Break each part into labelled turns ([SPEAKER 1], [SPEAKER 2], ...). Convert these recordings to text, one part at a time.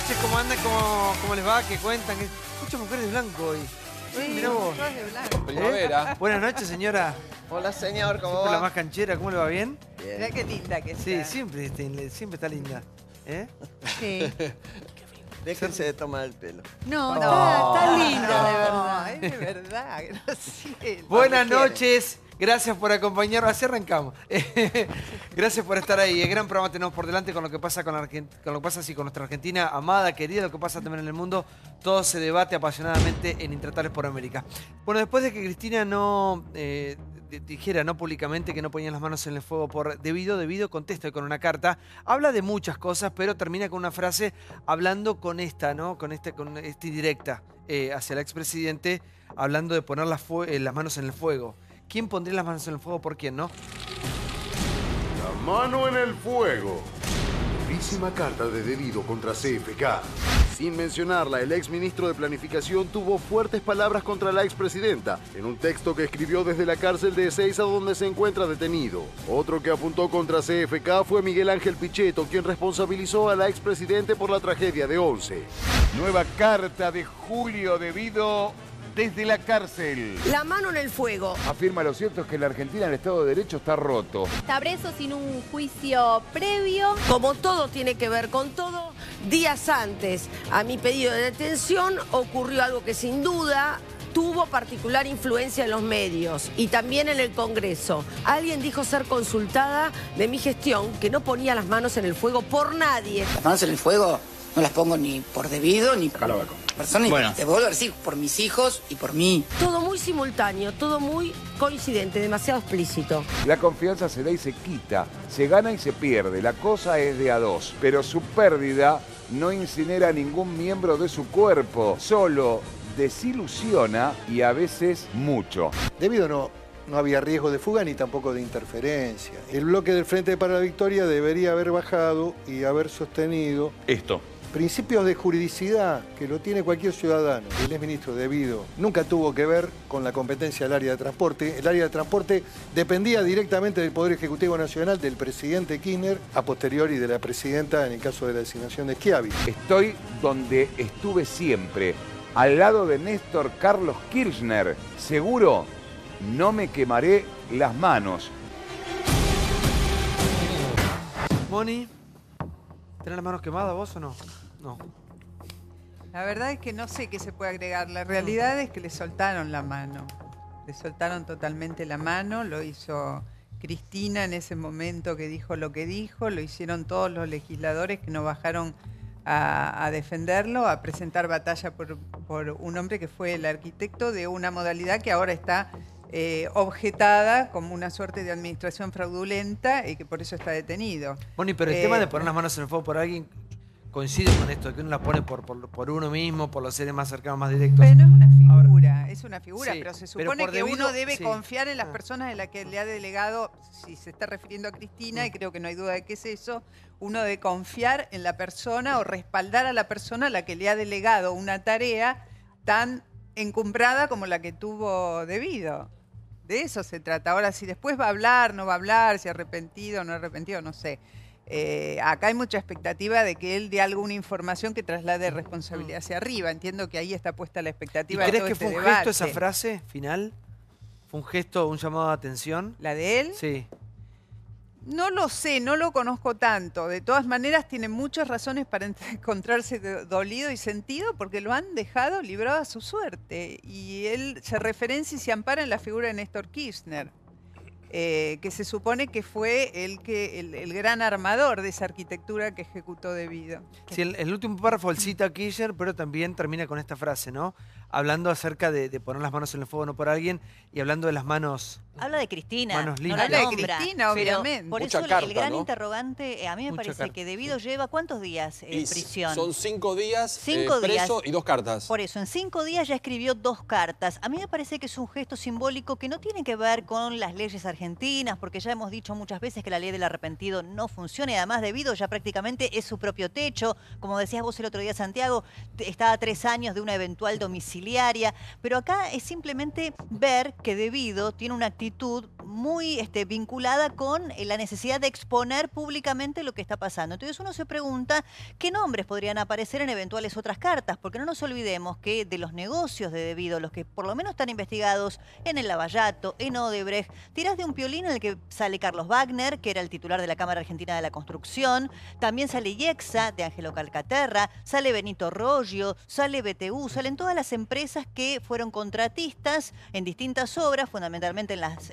[SPEAKER 1] noches, ¿cómo andan? ¿Cómo les va? ¿Qué cuentan? Muchas mujeres de blanco hoy.
[SPEAKER 2] Sí,
[SPEAKER 1] Mirá vos.
[SPEAKER 2] todas de blanco.
[SPEAKER 3] Primavera.
[SPEAKER 1] Buenas noches, señora.
[SPEAKER 3] Hola, señor, ¿cómo
[SPEAKER 1] Siempre la
[SPEAKER 3] va?
[SPEAKER 1] más canchera, ¿cómo le va? ¿Bien?
[SPEAKER 2] Mirá qué linda que está.
[SPEAKER 1] Sí, siempre está linda. ¿Eh?
[SPEAKER 2] Sí.
[SPEAKER 3] Déjense de tomar el pelo.
[SPEAKER 2] No,
[SPEAKER 1] Oh.
[SPEAKER 2] está linda, de verdad. Es de verdad. Graciela.
[SPEAKER 1] Buenas noches. Gracias por acompañarnos. Así arrancamos. Gracias por estar ahí. El gran programa tenemos por delante con lo que pasa con lo que pasa con nuestra Argentina amada, querida, lo que pasa también en el mundo. Todo se debate apasionadamente en Intratables por América. Bueno, después de que Cristina no dijera no públicamente que no ponían las manos en el fuego por debido, contesta con una carta. Habla de muchas cosas, pero termina con una frase hablando con esta, ¿no? Con esta indirecta hacia el expresidente, hablando de poner las manos en el fuego. ¿Quién pondría las manos en el fuego por quién, no?
[SPEAKER 4] La mano en el fuego. Durísima carta de debido contra CFK. Sin mencionarla, el exministro de Planificación tuvo fuertes palabras contra la expresidenta en un texto que escribió desde la cárcel de Ezeiza donde se encuentra detenido. Otro que apuntó contra CFK fue Miguel Ángel Pichetto, quien responsabilizó a la expresidente por la tragedia de Once.
[SPEAKER 5] Nueva carta de Julio Debido desde la cárcel.
[SPEAKER 6] La mano en el fuego.
[SPEAKER 5] Afirma lo cierto es que la Argentina, el Estado de Derecho, está roto.
[SPEAKER 7] Está preso sin un juicio previo.
[SPEAKER 6] Como todo tiene que ver con todo, días antes a mi pedido de detención ocurrió algo que sin duda tuvo particular influencia en los medios y también en el Congreso. Alguien dijo ser consultada de mi gestión que no ponía las manos en el fuego por nadie.
[SPEAKER 8] Las manos en el fuego no las pongo ni por debido ni por persona. Bueno. Te vuelvo a decir, por mis hijos y por mí.
[SPEAKER 6] Todo muy simultáneo, todo muy coincidente, demasiado explícito.
[SPEAKER 5] La confianza se da y se quita, se gana y se pierde. La cosa es de a dos, pero su pérdida no incinera a ningún miembro de su cuerpo, solo desilusiona y a veces mucho.
[SPEAKER 9] Debido no había riesgo de fuga ni tampoco de interferencia. El bloque del Frente para la Victoria debería haber bajado y haber sostenido
[SPEAKER 5] Esto.
[SPEAKER 9] principios de juridicidad que lo tiene cualquier ciudadano. El exministro Debido nunca tuvo que ver con la competencia del área de transporte. El área de transporte dependía directamente del Poder Ejecutivo Nacional, del presidente Kirchner, a posteriori de la presidenta en el caso de la designación de Schiavi.
[SPEAKER 5] Estoy donde estuve siempre, al lado de Néstor Carlos Kirchner. Seguro, no me quemaré las manos.
[SPEAKER 1] Moni, ¿tenés las manos quemadas vos o no? No.
[SPEAKER 2] La verdad es que no sé qué se puede agregar. La realidad es que le soltaron la mano. Le soltaron totalmente la mano. Lo hizo Cristina en ese momento que dijo lo que dijo. Lo hicieron todos los legisladores que no bajaron a defenderlo, a presentar batalla por un hombre que fue el arquitecto de una modalidad que ahora está objetada como una suerte de administración fraudulenta y que por eso está detenido.
[SPEAKER 1] Moni, pero el tema de poner las manos en el fuego por alguien coincide con esto, que uno las pone por uno mismo, por los seres más cercanos, más directos.
[SPEAKER 2] Pero es una figura,
[SPEAKER 1] Sí,
[SPEAKER 2] pero se
[SPEAKER 1] pero
[SPEAKER 2] supone
[SPEAKER 1] por
[SPEAKER 2] que
[SPEAKER 1] debido-
[SPEAKER 2] uno debe
[SPEAKER 1] sí.
[SPEAKER 2] confiar en las personas en las que le ha delegado, si se está refiriendo a Cristina, y creo que no hay duda de que es eso, uno debe confiar en la persona o respaldar a la persona a la que le ha delegado una tarea tan encumbrada como la que tuvo Debido. De eso se trata. Ahora, si después va a hablar, no va a hablar, si arrepentido o no arrepentido, no sé. Acá hay mucha expectativa de que él dé alguna información que traslade responsabilidad hacia arriba. Entiendo que ahí está puesta la
[SPEAKER 1] ¿Y
[SPEAKER 2] expectativa de
[SPEAKER 1] crees
[SPEAKER 2] todo
[SPEAKER 1] que
[SPEAKER 2] este
[SPEAKER 1] fue un
[SPEAKER 2] debate.
[SPEAKER 1] gesto esa frase final? ¿Fue un gesto, un llamado de atención?
[SPEAKER 2] ¿La de él?
[SPEAKER 1] Sí.
[SPEAKER 2] No lo sé, no lo conozco tanto. De todas maneras, tiene muchas razones para encontrarse dolido y sentido porque lo han dejado librado a su suerte. Y él se referencia y se ampara en la figura de Néstor Kirchner, que se supone que fue el gran armador de esa arquitectura que ejecutó Debido.
[SPEAKER 1] Sí, el último párrafo él cita a Kirchner, pero también termina con esta frase, ¿no? Hablando acerca de poner las manos en el fuego no por alguien y hablando de las manos...
[SPEAKER 7] Habla de Cristina.
[SPEAKER 1] Manos
[SPEAKER 7] no
[SPEAKER 1] limpias.
[SPEAKER 7] la
[SPEAKER 2] Habla de
[SPEAKER 7] nombra.
[SPEAKER 2] Cristina,
[SPEAKER 7] Pero
[SPEAKER 2] obviamente.
[SPEAKER 7] por
[SPEAKER 3] Mucha
[SPEAKER 7] eso
[SPEAKER 3] carta,
[SPEAKER 7] el gran
[SPEAKER 3] ¿no?
[SPEAKER 7] interrogante, a mí me
[SPEAKER 1] Mucha
[SPEAKER 7] parece
[SPEAKER 1] carta.
[SPEAKER 7] que Debido lleva ¿cuántos días en
[SPEAKER 3] Y
[SPEAKER 7] prisión?
[SPEAKER 3] Son 5 días
[SPEAKER 7] 5
[SPEAKER 3] preso
[SPEAKER 7] días.
[SPEAKER 3] y 2 cartas.
[SPEAKER 7] Por eso, en 5 días ya escribió 2 cartas. A mí me parece que es un gesto simbólico que no tiene que ver con las leyes argentinas, porque ya hemos dicho muchas veces que la ley del arrepentido no funciona y además Debido ya prácticamente es su propio techo. Como decías vos el otro día, Santiago, está a 3 años de una eventual domiciliaria inmobiliaria, pero acá es simplemente ver que Devido tiene una actitud muy vinculada con la necesidad de exponer públicamente lo que está pasando. Entonces uno se pregunta qué nombres podrían aparecer en eventuales otras cartas, porque no nos olvidemos que de los negocios de Devido, los que por lo menos están investigados en el Lavallato, en Odebrecht, tirás de un piolín en el que sale Carlos Wagner, que era el titular de la Cámara Argentina de la Construcción, también sale IEXA, de Ángelo Calcaterra, sale Benito Roggio, sale BTU, salen todas las empresas que fueron contratistas en distintas obras, fundamentalmente en las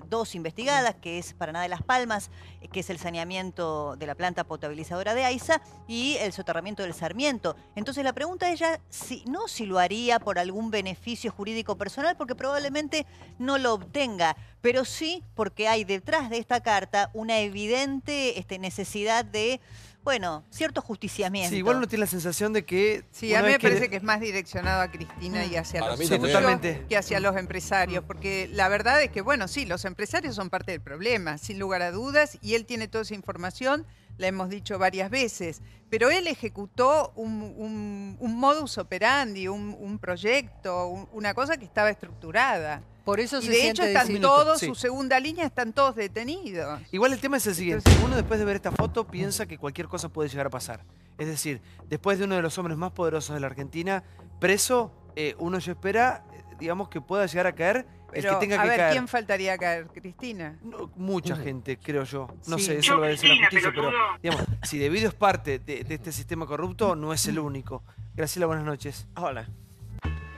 [SPEAKER 7] dos investigadas, que es Paraná de las Palmas, que es el saneamiento de la planta potabilizadora de AISA, y el soterramiento del Sarmiento. Entonces la pregunta es ya, no si lo haría por algún beneficio jurídico personal, porque probablemente no lo obtenga, pero sí porque hay detrás de esta carta una evidente necesidad de, bueno, cierto justiciamiento.
[SPEAKER 1] Sí, igual uno tiene la sensación de que...
[SPEAKER 2] Sí, a mí me parece que es más direccionado a Cristina y hacia los
[SPEAKER 1] totalmente.
[SPEAKER 2] que hacia los empresarios, porque la verdad es que, bueno, sí, los empresarios son parte del problema, sin lugar a dudas, y él tiene toda esa información, la hemos dicho varias veces, pero él ejecutó un modus operandi, un proyecto, una cosa que estaba estructurada.
[SPEAKER 10] Por eso
[SPEAKER 2] y de hecho están todos, su segunda línea, están todos detenidos.
[SPEAKER 1] Igual el tema es el siguiente. Uno después de ver esta foto piensa que cualquier cosa puede llegar a pasar. Es decir, después de uno de los hombres más poderosos de la Argentina, preso, uno ya espera, digamos, que pueda llegar a caer el que tenga que caer.
[SPEAKER 2] ¿Quién faltaría caer? ¿Cristina?
[SPEAKER 1] No, mucha gente, creo yo. No sé, eso lo va a decir la justicia, pero digamos, si Devido es parte de este sistema corrupto, no es el único. Graciela, buenas noches.
[SPEAKER 3] Hola.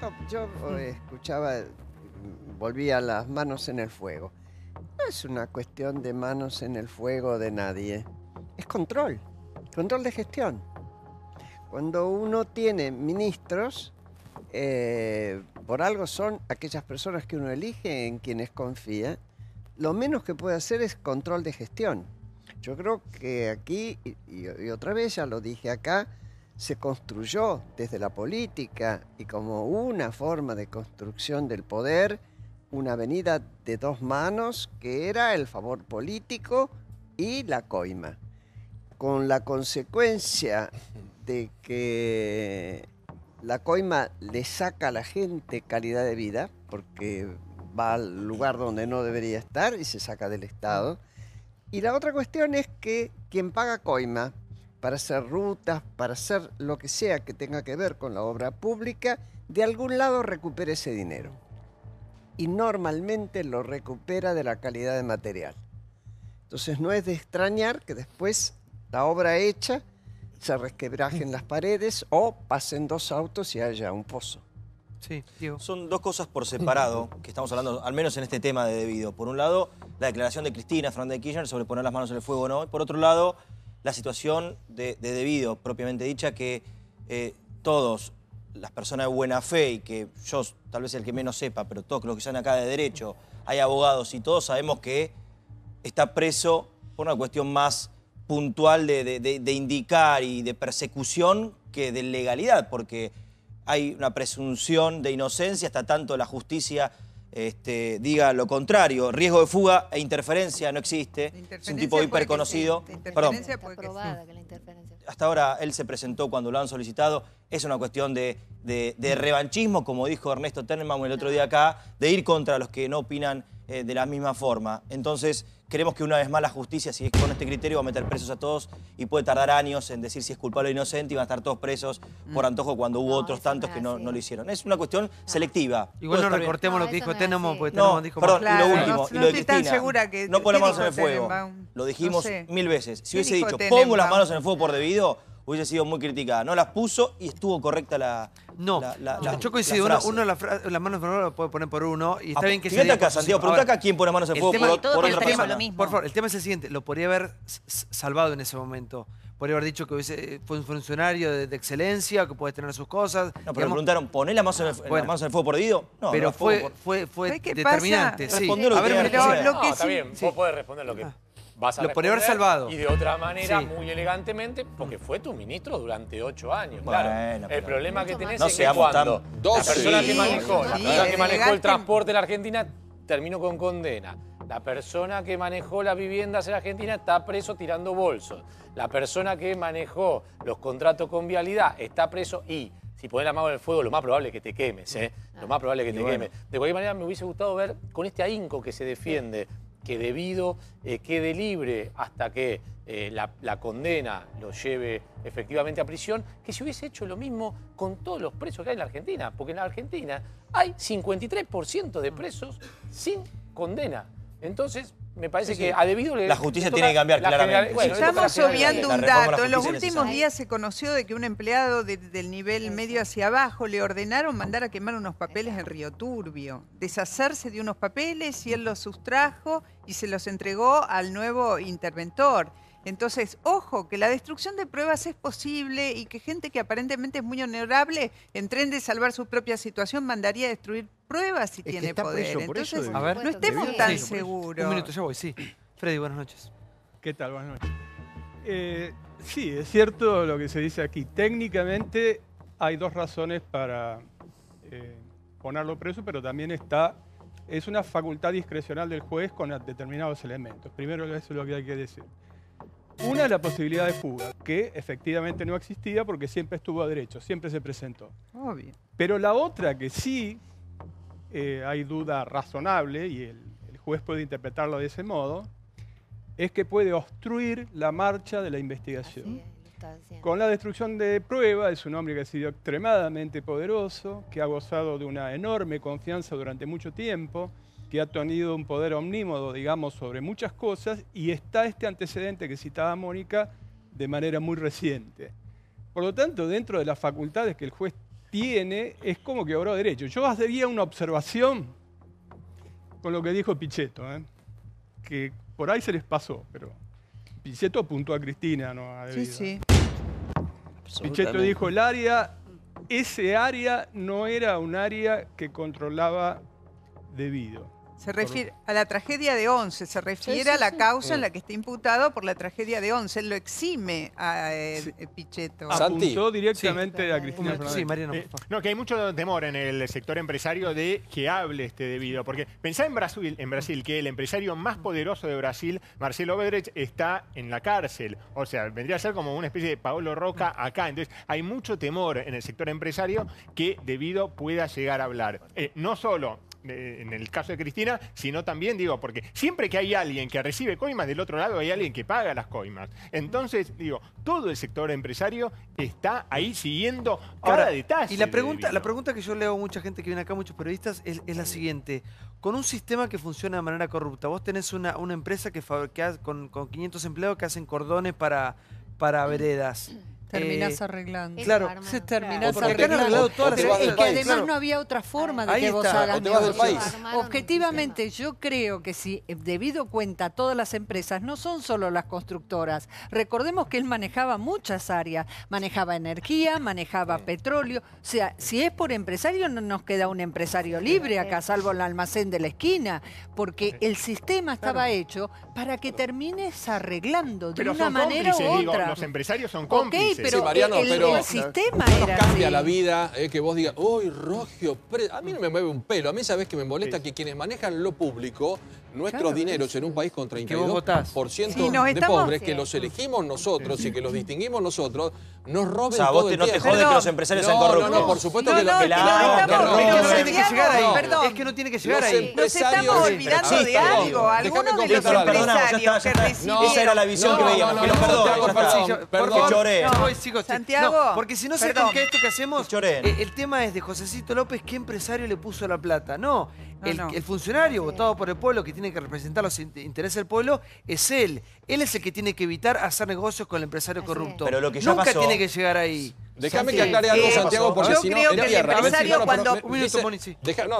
[SPEAKER 3] No, yo escuchaba... Volví a las manos en el fuego. No es una cuestión de manos en el fuego de nadie. Es control de gestión. Cuando uno tiene ministros, por algo son aquellas personas que uno elige, en quienes confía, lo menos que puede hacer es control de gestión. Yo creo que aquí, y otra vez ya lo dije acá, se construyó desde la política y como una forma de construcción del poder, una avenida de dos manos que era el favor político y la coima. Con la consecuencia de que la coima le saca a la gente calidad de vida, porque va al lugar donde no debería estar y se saca del Estado. Y la otra cuestión es que quien paga coima para hacer rutas, para hacer lo que sea que tenga que ver con la obra pública, de algún lado recupera ese dinero. Y normalmente lo recupera de la calidad de material. Entonces no es de extrañar que después la obra hecha se resquebrajen las paredes o pasen dos autos y haya un pozo.
[SPEAKER 1] Sí, Diego.
[SPEAKER 11] Son dos cosas por separado que estamos hablando, al menos en este tema de Devido. Por un lado, la declaración de Cristina Fernández de Kirchner sobre poner las manos en el fuego o no. Y por otro lado, la situación de Devido, propiamente dicha, que todos, las personas de buena fe, y que yo tal vez el que menos sepa, pero todos los que son acá de derecho, hay abogados y todos sabemos que está preso por una cuestión más puntual de indicar y de persecución que de legalidad, porque hay una presunción de inocencia hasta tanto la justicia diga lo contrario. Riesgo de fuga e interferencia no existe. Es un tipo hiperconocido. Perdón. Hasta ahora él se presentó cuando lo han solicitado. Es una cuestión de revanchismo, como dijo Ernesto Tenenbaum el otro día acá, de ir contra los que no opinan de la misma forma. Entonces, queremos que una vez más la justicia, si es con este criterio, va a meter presos a todos y puede tardar años en decir si es culpable o inocente y van a estar todos presos por antojo cuando hubo otros tantos que no lo hicieron. Es una cuestión selectiva.
[SPEAKER 1] Igual no recortemos lo que dijo Tenenbaum, porque
[SPEAKER 11] Tenenbaum
[SPEAKER 1] dijo...
[SPEAKER 11] Perdón,
[SPEAKER 2] claro,
[SPEAKER 11] y lo último, y lo de Cristina.
[SPEAKER 2] No
[SPEAKER 11] pon las manos en el fuego. Lo dijimos 1000 veces. Si hubiese dicho, pongo las manos en el fuego por Devido, hubiese sido muy criticada. No las puso y estuvo correcta la
[SPEAKER 1] yo coincido. Uno las manos en el fuego lo puede poner por uno y está bien que
[SPEAKER 11] fíjate acá, Santiago, pregunta acá quién pone manos en el fuego por otra persona.
[SPEAKER 1] Por favor, el tema es el siguiente. Lo podría haber salvado en ese momento. Podría haber dicho que fue un funcionario de excelencia, que puede tener sus cosas.
[SPEAKER 11] No, pero le preguntaron, ¿poné las manos en el fuego por Devido? No,
[SPEAKER 1] pero fue determinante. Sí.
[SPEAKER 11] Respondió lo que
[SPEAKER 12] está bien, vos podés responder lo que... Vas a
[SPEAKER 1] lo podría haber salvado.
[SPEAKER 12] Y de otra manera, muy elegantemente, porque fue tu ministro durante 8 años. Claro. El problema que tenés es que cuando la persona que manejó el transporte en la Argentina terminó con condena. La persona que manejó las viviendas en la Argentina está preso tirando bolsos. La persona que manejó los contratos con vialidad está preso y si pones la mano en el fuego, lo más probable es que te quemes, ¿eh? Lo más probable es que te quemes. De cualquier manera, me hubiese gustado ver con este ahínco que se defiende, que debido quede libre hasta que la condena lo lleve efectivamente a prisión, que se hubiese hecho lo mismo con todos los presos que hay en la Argentina. Porque en la Argentina hay 53% de presos sin condena. Entonces, me parece que a debido...
[SPEAKER 11] La justicia tiene que cambiar claramente.
[SPEAKER 2] Bueno, estamos obviando un dato. En los últimos días se conoció de que un empleado del nivel medio hacia abajo le ordenaron mandar a quemar unos papeles en Río Turbio, deshacerse de unos papeles y él los sustrajo y se los entregó al nuevo interventor. Entonces, ojo, que la destrucción de pruebas es posible y que gente que aparentemente es muy honorable, en tren de salvar su propia situación, mandaría a destruir pruebas si tiene poder. Entonces,
[SPEAKER 1] a ver,
[SPEAKER 2] no estemos tan seguros.
[SPEAKER 1] Un minuto, ya voy, sí. Freddy, buenas noches.
[SPEAKER 10] ¿Qué tal? Buenas noches. Sí, es cierto lo que se dice aquí. Técnicamente hay dos razones para ponerlo preso, pero también es una facultad discrecional del juez con determinados elementos. Primero, eso es lo que hay que decir. Una, la posibilidad de fuga, que efectivamente no existía porque siempre estuvo a derecho, siempre se presentó.
[SPEAKER 2] Obvio.
[SPEAKER 10] Pero la otra que sí hay duda razonable, y el juez puede interpretarlo de ese modo, es que puede obstruir la marcha de la investigación. Con la destrucción de pruebas, es un hombre que ha sido extremadamente poderoso, que ha gozado de una enorme confianza durante mucho tiempo, que ha tenido un poder omnímodo, digamos, sobre muchas cosas, y está este antecedente que citaba Mónica de manera muy reciente. Por lo tanto, dentro de las facultades que el juez tiene, es como que obró derecho. Yo hacía una observación con lo que dijo Pichetto, que por ahí se les pasó, pero Pichetto apuntó a Cristina, no a Devido.
[SPEAKER 2] Sí, sí.
[SPEAKER 10] Pichetto dijo, ese área no era un área que controlaba Devido.
[SPEAKER 2] Se refiere a la tragedia de Once, se refiere a la causa en la que está imputado por la tragedia de Once. Él lo exime a Pichetto.
[SPEAKER 10] Apuntó directamente a Cristina Fernández.
[SPEAKER 1] Sí, Mariano, por favor.
[SPEAKER 13] No, que hay mucho temor en el sector empresario de que hable Devido. Porque pensá en Brasil, que el empresario más poderoso de Brasil, Marcelo Odebrecht, está en la cárcel. O sea, vendría a ser como una especie de Paolo Roca acá. Entonces, hay mucho temor en el sector empresario que Devido pueda llegar a hablar. No solo en el caso de Cristina, sino también, digo, porque siempre que hay alguien que recibe coimas, del otro lado hay alguien que paga las coimas. Entonces, digo, todo el sector empresario está ahí siguiendo cada detalle.
[SPEAKER 1] Y la pregunta que yo leo a mucha gente que viene acá, muchos periodistas, es la siguiente. Con un sistema que funciona de manera corrupta, vos tenés una empresa que con 500 empleados que hacen cordones para veredas.
[SPEAKER 14] Terminás arreglando.
[SPEAKER 1] Claro,
[SPEAKER 14] se terminás
[SPEAKER 1] arreglando.
[SPEAKER 14] Pero es que además no había otra forma de que vos hagas negocios. Objetivamente, yo creo que si Devido cuenta todas las empresas, no son solo las constructoras. Recordemos que él manejaba muchas áreas. Manejaba energía, manejaba petróleo. O sea, si es por empresario, no nos queda un empresario libre acá, salvo el almacén de la esquina. Porque el sistema estaba hecho para que termines arreglando de una manera u otra.
[SPEAKER 13] Digo, los empresarios son cómplices.
[SPEAKER 14] Pero
[SPEAKER 15] sí, Mariano,
[SPEAKER 14] el sistema
[SPEAKER 15] no nos
[SPEAKER 14] era
[SPEAKER 15] cambia
[SPEAKER 14] así.
[SPEAKER 15] la vida que vos digas, uy, Rogio, a mí no me mueve un pelo. A mí, ¿sabés que me molesta? Que quienes manejan lo público, nuestros dineros en un país con 32% de pobres, que los elegimos nosotros y que los distinguimos nosotros, nos roben todo el tiempo.
[SPEAKER 11] No te jode que los empresarios sean corruptos.
[SPEAKER 15] No, por supuesto que
[SPEAKER 1] no tiene que llegar ahí. Es que no tiene que llegar ahí.
[SPEAKER 2] Nos estamos olvidando de algo. Algunos de los empresarios que recibieron...
[SPEAKER 11] Esa era la visión que veíamos.
[SPEAKER 2] Santiago,
[SPEAKER 1] porque si no se complica esto que hacemos, el tema es de Josecito López, ¿qué empresario le puso la plata? No, el funcionario votado por el pueblo que tiene que representar los intereses del pueblo es él. Él es el que tiene que evitar hacer negocios con el empresario corrupto.
[SPEAKER 11] Pero lo que ya
[SPEAKER 1] Nunca
[SPEAKER 11] pasó,
[SPEAKER 1] tiene que llegar ahí.
[SPEAKER 15] Déjame que aclare algo, Santiago, porque si no...
[SPEAKER 2] Yo creo que el empresario cuando...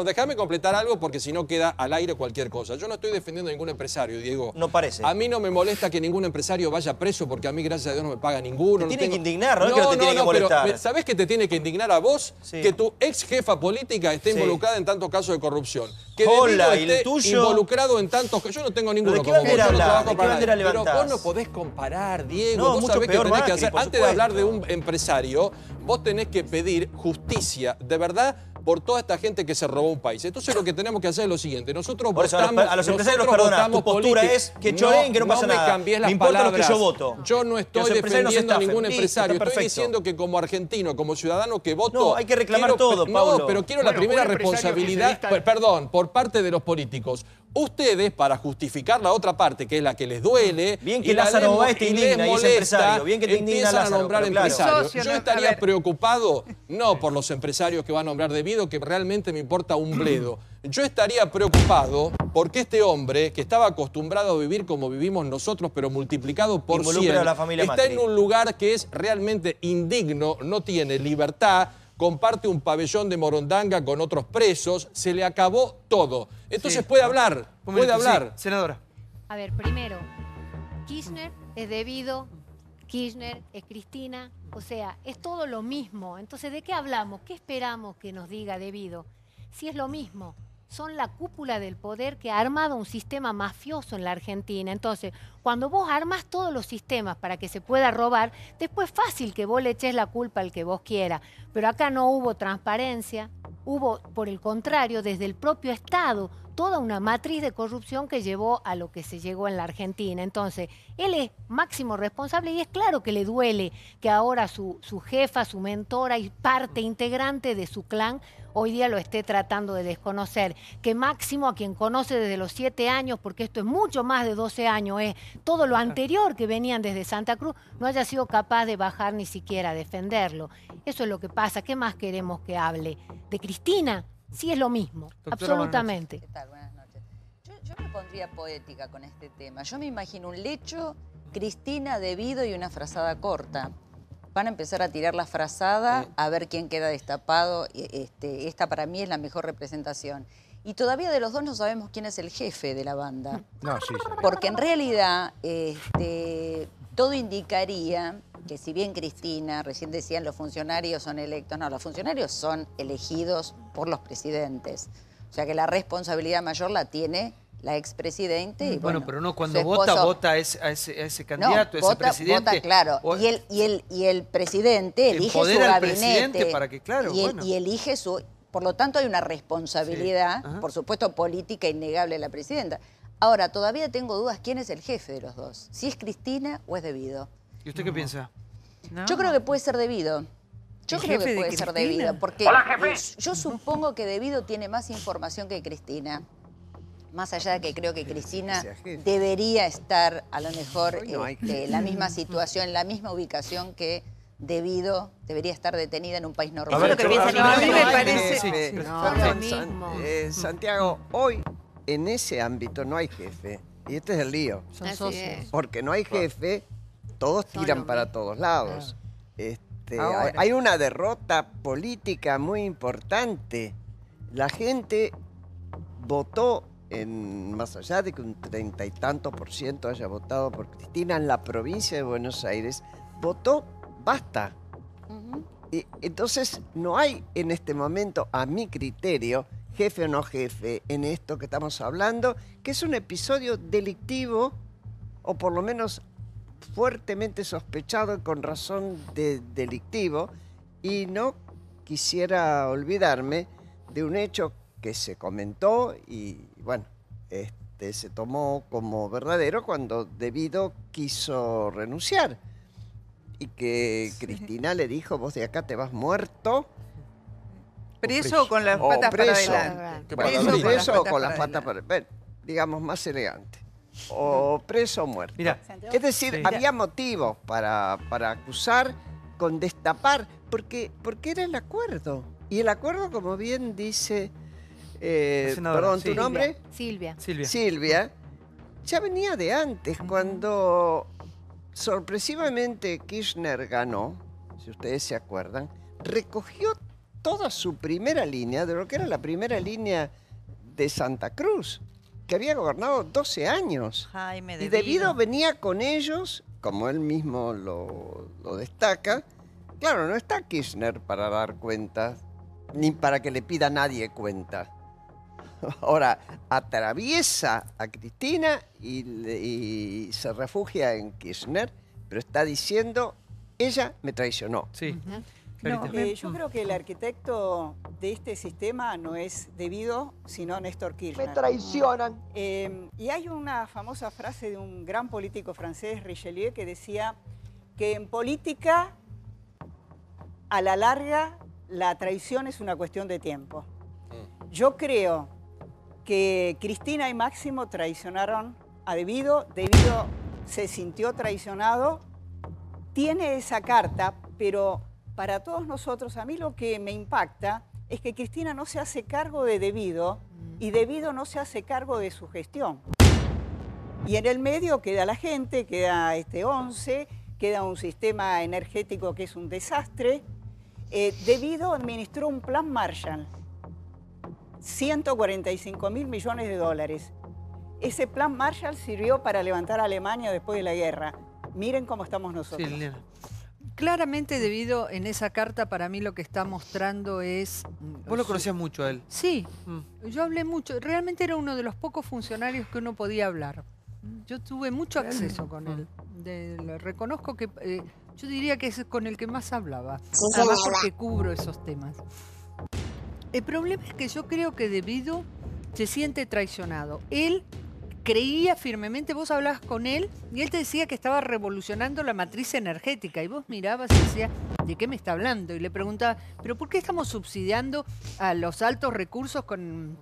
[SPEAKER 15] Déjame completar algo porque si no queda al aire cualquier cosa. Yo no estoy defendiendo a ningún empresario, Diego.
[SPEAKER 11] No parece.
[SPEAKER 15] A mí no me molesta que ningún empresario vaya preso porque a mí, gracias a Dios, no me paga ninguno.
[SPEAKER 11] Te tiene que indignar, ¿no? Es que no te tiene que molestar.
[SPEAKER 15] Pero ¿sabés qué te tiene que indignar a vos?
[SPEAKER 11] Sí.
[SPEAKER 15] Que tu ex jefa política esté involucrada en tantos casos de corrupción. Que
[SPEAKER 11] Hola,
[SPEAKER 15] esté involucrado en tantos... Yo no tengo ninguno como vos. Yo no trabajo para nadie. Pero vos no podés comparar, Diego.
[SPEAKER 11] No,
[SPEAKER 15] vos
[SPEAKER 11] mucho
[SPEAKER 15] sabés
[SPEAKER 11] peor,
[SPEAKER 15] que tenés que
[SPEAKER 11] Macri,
[SPEAKER 15] hacer...
[SPEAKER 11] por
[SPEAKER 15] Antes de hablar de un empresario, vos tenés que pedir justicia, de verdad, por toda esta gente que se robó un país. Entonces lo que tenemos que hacer es lo siguiente. Nosotros
[SPEAKER 11] por eso,
[SPEAKER 15] votamos...
[SPEAKER 11] a los empresarios los perdonás. Tu postura es que choreen, que no pasa nada.
[SPEAKER 15] No me cambies las
[SPEAKER 11] importa
[SPEAKER 15] palabras.
[SPEAKER 11] Lo que yo voto.
[SPEAKER 15] Yo no estoy defendiendo a ningún empresario. Estoy diciendo que como argentino, como ciudadano que voto...
[SPEAKER 11] No, hay que reclamar todo, Paulo.
[SPEAKER 15] No, pero quiero la primera responsabilidad, perdón, por parte de los políticos. Ustedes, para justificar la otra parte, que es la que les duele,
[SPEAKER 11] bien que Lázaro Báez te indigna y es empresario, bien que te indigna
[SPEAKER 15] Lázaro, a nombrar empresarios.
[SPEAKER 2] Socio,
[SPEAKER 15] yo estaría preocupado, no por los empresarios que va a nombrar debido, que realmente me importa un bledo. Yo estaría preocupado porque este hombre, que estaba acostumbrado a vivir como vivimos nosotros, pero multiplicado por 100, está en un lugar que es realmente indigno, no tiene libertad, comparte un pabellón de Morondanga con otros presos, se le acabó todo. Entonces puede hablar, puede hablar.
[SPEAKER 1] Sí, senadora.
[SPEAKER 16] A ver, primero, Kirchner es debido, Kirchner es Cristina, o sea, es todo lo mismo. Entonces, ¿de qué hablamos? ¿Qué esperamos que nos diga debido? Si es lo mismo. Son la cúpula del poder que ha armado un sistema mafioso en la Argentina. Entonces, cuando vos armas todos los sistemas para que se pueda robar, después es fácil que vos le eches la culpa al que vos quieras. Pero acá no hubo transparencia, hubo, por el contrario, desde el propio Estado, toda una matriz de corrupción que llevó a lo que se llegó en la Argentina. Entonces, él es máximo responsable y es claro que le duele que ahora su jefa, su mentora y parte integrante de su clan hoy día lo esté tratando de desconocer. Que Máximo, a quien conoce desde los 7 años, porque esto es mucho más de 12 años, es todo lo anterior que venían desde Santa Cruz, no haya sido capaz de bajar ni siquiera a defenderlo. Eso es lo que pasa. ¿Qué más queremos que hable? ¿De Cristina? Sí, es lo mismo, absolutamente.
[SPEAKER 17] ¿Qué tal? Buenas noches. Yo me pondría poética con este tema. Yo me imagino un lecho, Cristina, debido y una frazada corta. Van a empezar a tirar la frazada a ver quién queda destapado. Esta para mí es la mejor representación. Y todavía de los dos no sabemos quién es el jefe de la banda.
[SPEAKER 9] No, sí.
[SPEAKER 17] Porque en realidad todo indicaría que si bien Cristina, recién decían los funcionarios son electos, no, los funcionarios son elegidos por los presidentes. O sea que la responsabilidad mayor la tiene la expresidente.
[SPEAKER 1] Bueno, pero no, cuando vota a ese candidato,
[SPEAKER 17] no,
[SPEAKER 1] ese presidente.
[SPEAKER 17] Vota, claro. Y el presidente elige su gabinete.
[SPEAKER 1] Para que, claro,
[SPEAKER 17] y elige su... Por lo tanto, hay una responsabilidad, por supuesto, política innegable de la presidenta. Ahora, todavía tengo dudas quién es el jefe de los dos. Si es Cristina o es Debido.
[SPEAKER 1] ¿Y usted qué piensa?
[SPEAKER 17] No. Yo creo que puede ser Debido. Yo creo que puede ser Debido. Porque yo supongo que Debido tiene más información que Cristina. Más allá de que creo que Cristina debería estar, a lo mejor, en la misma situación, en la misma ubicación que Debido debería estar detenida en un país normal.
[SPEAKER 3] A ver,
[SPEAKER 17] a mí me parece...
[SPEAKER 3] Santiago, hoy en ese ámbito no hay jefe. Y este es el lío.
[SPEAKER 14] Son socios.
[SPEAKER 3] Porque no hay jefe, todos tiran para todos lados. Hay una derrota política muy importante. La gente votó, más allá de que un 30 y tanto % haya votado por Cristina, en la provincia de Buenos Aires, votó basta. Y entonces no hay en este momento, a mi criterio, jefe o no jefe en esto que estamos hablando, que es un episodio delictivo, o por lo menos fuertemente sospechado con razón de delictivo, y no quisiera olvidarme de un hecho que se comentó y, bueno, se tomó como verdadero cuando Debido quiso renunciar y que Cristina le dijo, vos de acá te vas muerto.
[SPEAKER 2] ¿Preso o con las patas para adelante?
[SPEAKER 3] Preso o con las patas para adelante. Digamos, más elegante. O preso o muerto.
[SPEAKER 1] Mira,
[SPEAKER 3] es decir, había motivos para acusar con destapar, porque era el acuerdo. Y el acuerdo, como bien dice... perdón, ¿tu nombre?
[SPEAKER 16] Silvia.
[SPEAKER 3] Ya venía de antes, cuando sorpresivamente Kirchner ganó, si ustedes se acuerdan, recogió toda su primera línea, de lo que era la primera línea de Santa Cruz, que había gobernado 12 años. Y Debido venía con ellos, como él mismo lo destaca. Claro, no está Kirchner para dar cuentas, ni para que le pida a nadie cuenta. Ahora, atraviesa a Cristina y se refugia en Kirchner, pero está diciendo, ella me traicionó.
[SPEAKER 1] Sí.
[SPEAKER 18] Yo creo que el arquitecto de este sistema no es Devido, sino Néstor Kirchner.
[SPEAKER 19] Me traicionan.
[SPEAKER 18] Y hay una famosa frase de un gran político francés, Richelieu, que decía que en política, a la larga, la traición es una cuestión de tiempo. Yo creo que Cristina y Máximo traicionaron a Devido. Devido se sintió traicionado. Tiene esa carta, pero para todos nosotros, a mí lo que me impacta es que Cristina no se hace cargo de Devido y Devido no se hace cargo de su gestión. Y en el medio queda la gente, queda ONCE, queda un sistema energético que es un desastre. Devido administró un plan Marshall, 145.000 millones de dólares. Ese plan Marshall sirvió para levantar a Alemania después de la guerra. Miren cómo estamos nosotros.
[SPEAKER 14] Sí, claramente Devido en esa carta para mí lo que está mostrando es...
[SPEAKER 1] Vos lo conocías mucho a él.
[SPEAKER 14] Sí, yo hablé mucho. Realmente era uno de los pocos funcionarios que uno podía hablar. Yo tuve mucho acceso con él. Reconozco que yo diría que es con el que más hablaba. Además porque cubro esos temas. El problema es que yo creo que Devido se siente traicionado. Él creía firmemente, vos hablabas con él y él te decía que estaba revolucionando la matriz energética y vos mirabas y decías, ¿de qué me está hablando? Y le preguntaba, ¿pero por qué estamos subsidiando a los altos recursos con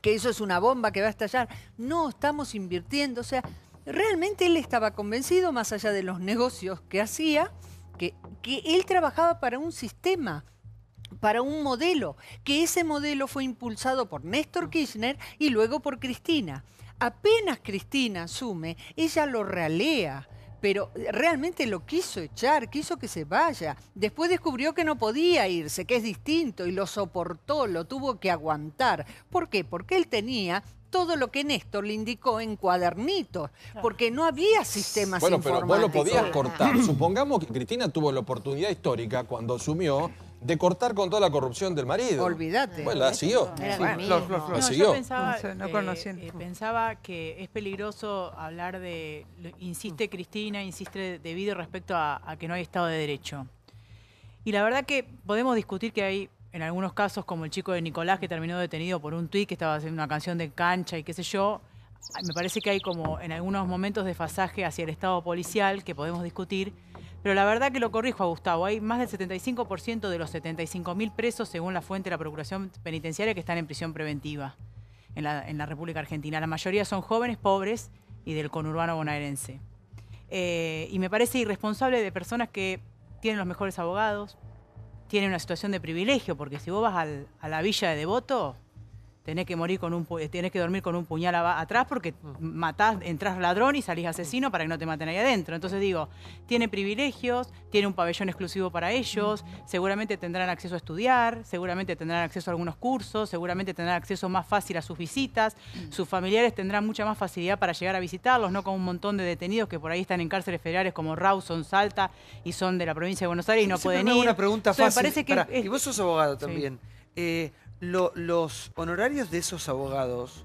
[SPEAKER 14] que eso es una bomba que va a estallar? No, estamos invirtiendo. O sea, realmente él estaba convencido, más allá de los negocios que hacía, que él trabajaba para un sistema, para un modelo, que ese modelo fue impulsado por Néstor Kirchner y luego por Cristina. Apenas Cristina asume, ella lo ralea, pero realmente lo quiso echar, quiso que se vaya. Después descubrió que no podía irse, que es distinto, y lo soportó, lo tuvo que aguantar. ¿Por qué? Porque él tenía todo lo que Néstor le indicó en cuadernitos, porque no había sistemas informáticos.
[SPEAKER 15] Bueno, pero vos lo podías cortar. Supongamos que Cristina tuvo la oportunidad histórica, cuando asumió, de cortar con toda la corrupción del marido.
[SPEAKER 14] Olvídate.
[SPEAKER 15] Bueno, la siguió.
[SPEAKER 20] La
[SPEAKER 15] siguió.
[SPEAKER 20] Yo pensaba que es peligroso hablar de... Insiste Cristina, insiste Devido respecto a que no hay Estado de Derecho. Y la verdad que podemos discutir que hay, en algunos casos, como el chico de Nicolás, que terminó detenido por un tuit que estaba haciendo una canción de cancha y qué sé yo. Me parece que hay como en algunos momentos desfasaje hacia el Estado policial que podemos discutir. Pero la verdad que lo corrijo a Gustavo, hay más del 75% de los 75.000 presos, según la fuente de la Procuración Penitenciaria, que están en prisión preventiva en la República Argentina. La mayoría son jóvenes, pobres y del conurbano bonaerense. Y me parece irresponsable de personas que tienen los mejores abogados, tienen una situación de privilegio, porque si vos vas a la villa de Devoto, tenés que dormir con un puñal atrás porque entrás ladrón y salís asesino para que no te maten ahí adentro. Entonces digo, tiene privilegios, tiene un pabellón exclusivo para ellos, seguramente tendrán acceso a estudiar, seguramente tendrán acceso a algunos cursos, seguramente tendrán acceso más fácil a sus visitas, sus familiares tendrán mucha más facilidad para llegar a visitarlos, no como un montón de detenidos que por ahí están en cárceles federales como Rawson, Salta y son de la provincia de Buenos Aires y no pueden ir.
[SPEAKER 1] Una pregunta
[SPEAKER 20] Entonces,
[SPEAKER 1] fácil.
[SPEAKER 20] me parece que
[SPEAKER 1] y vos sos abogado también. Los honorarios de esos abogados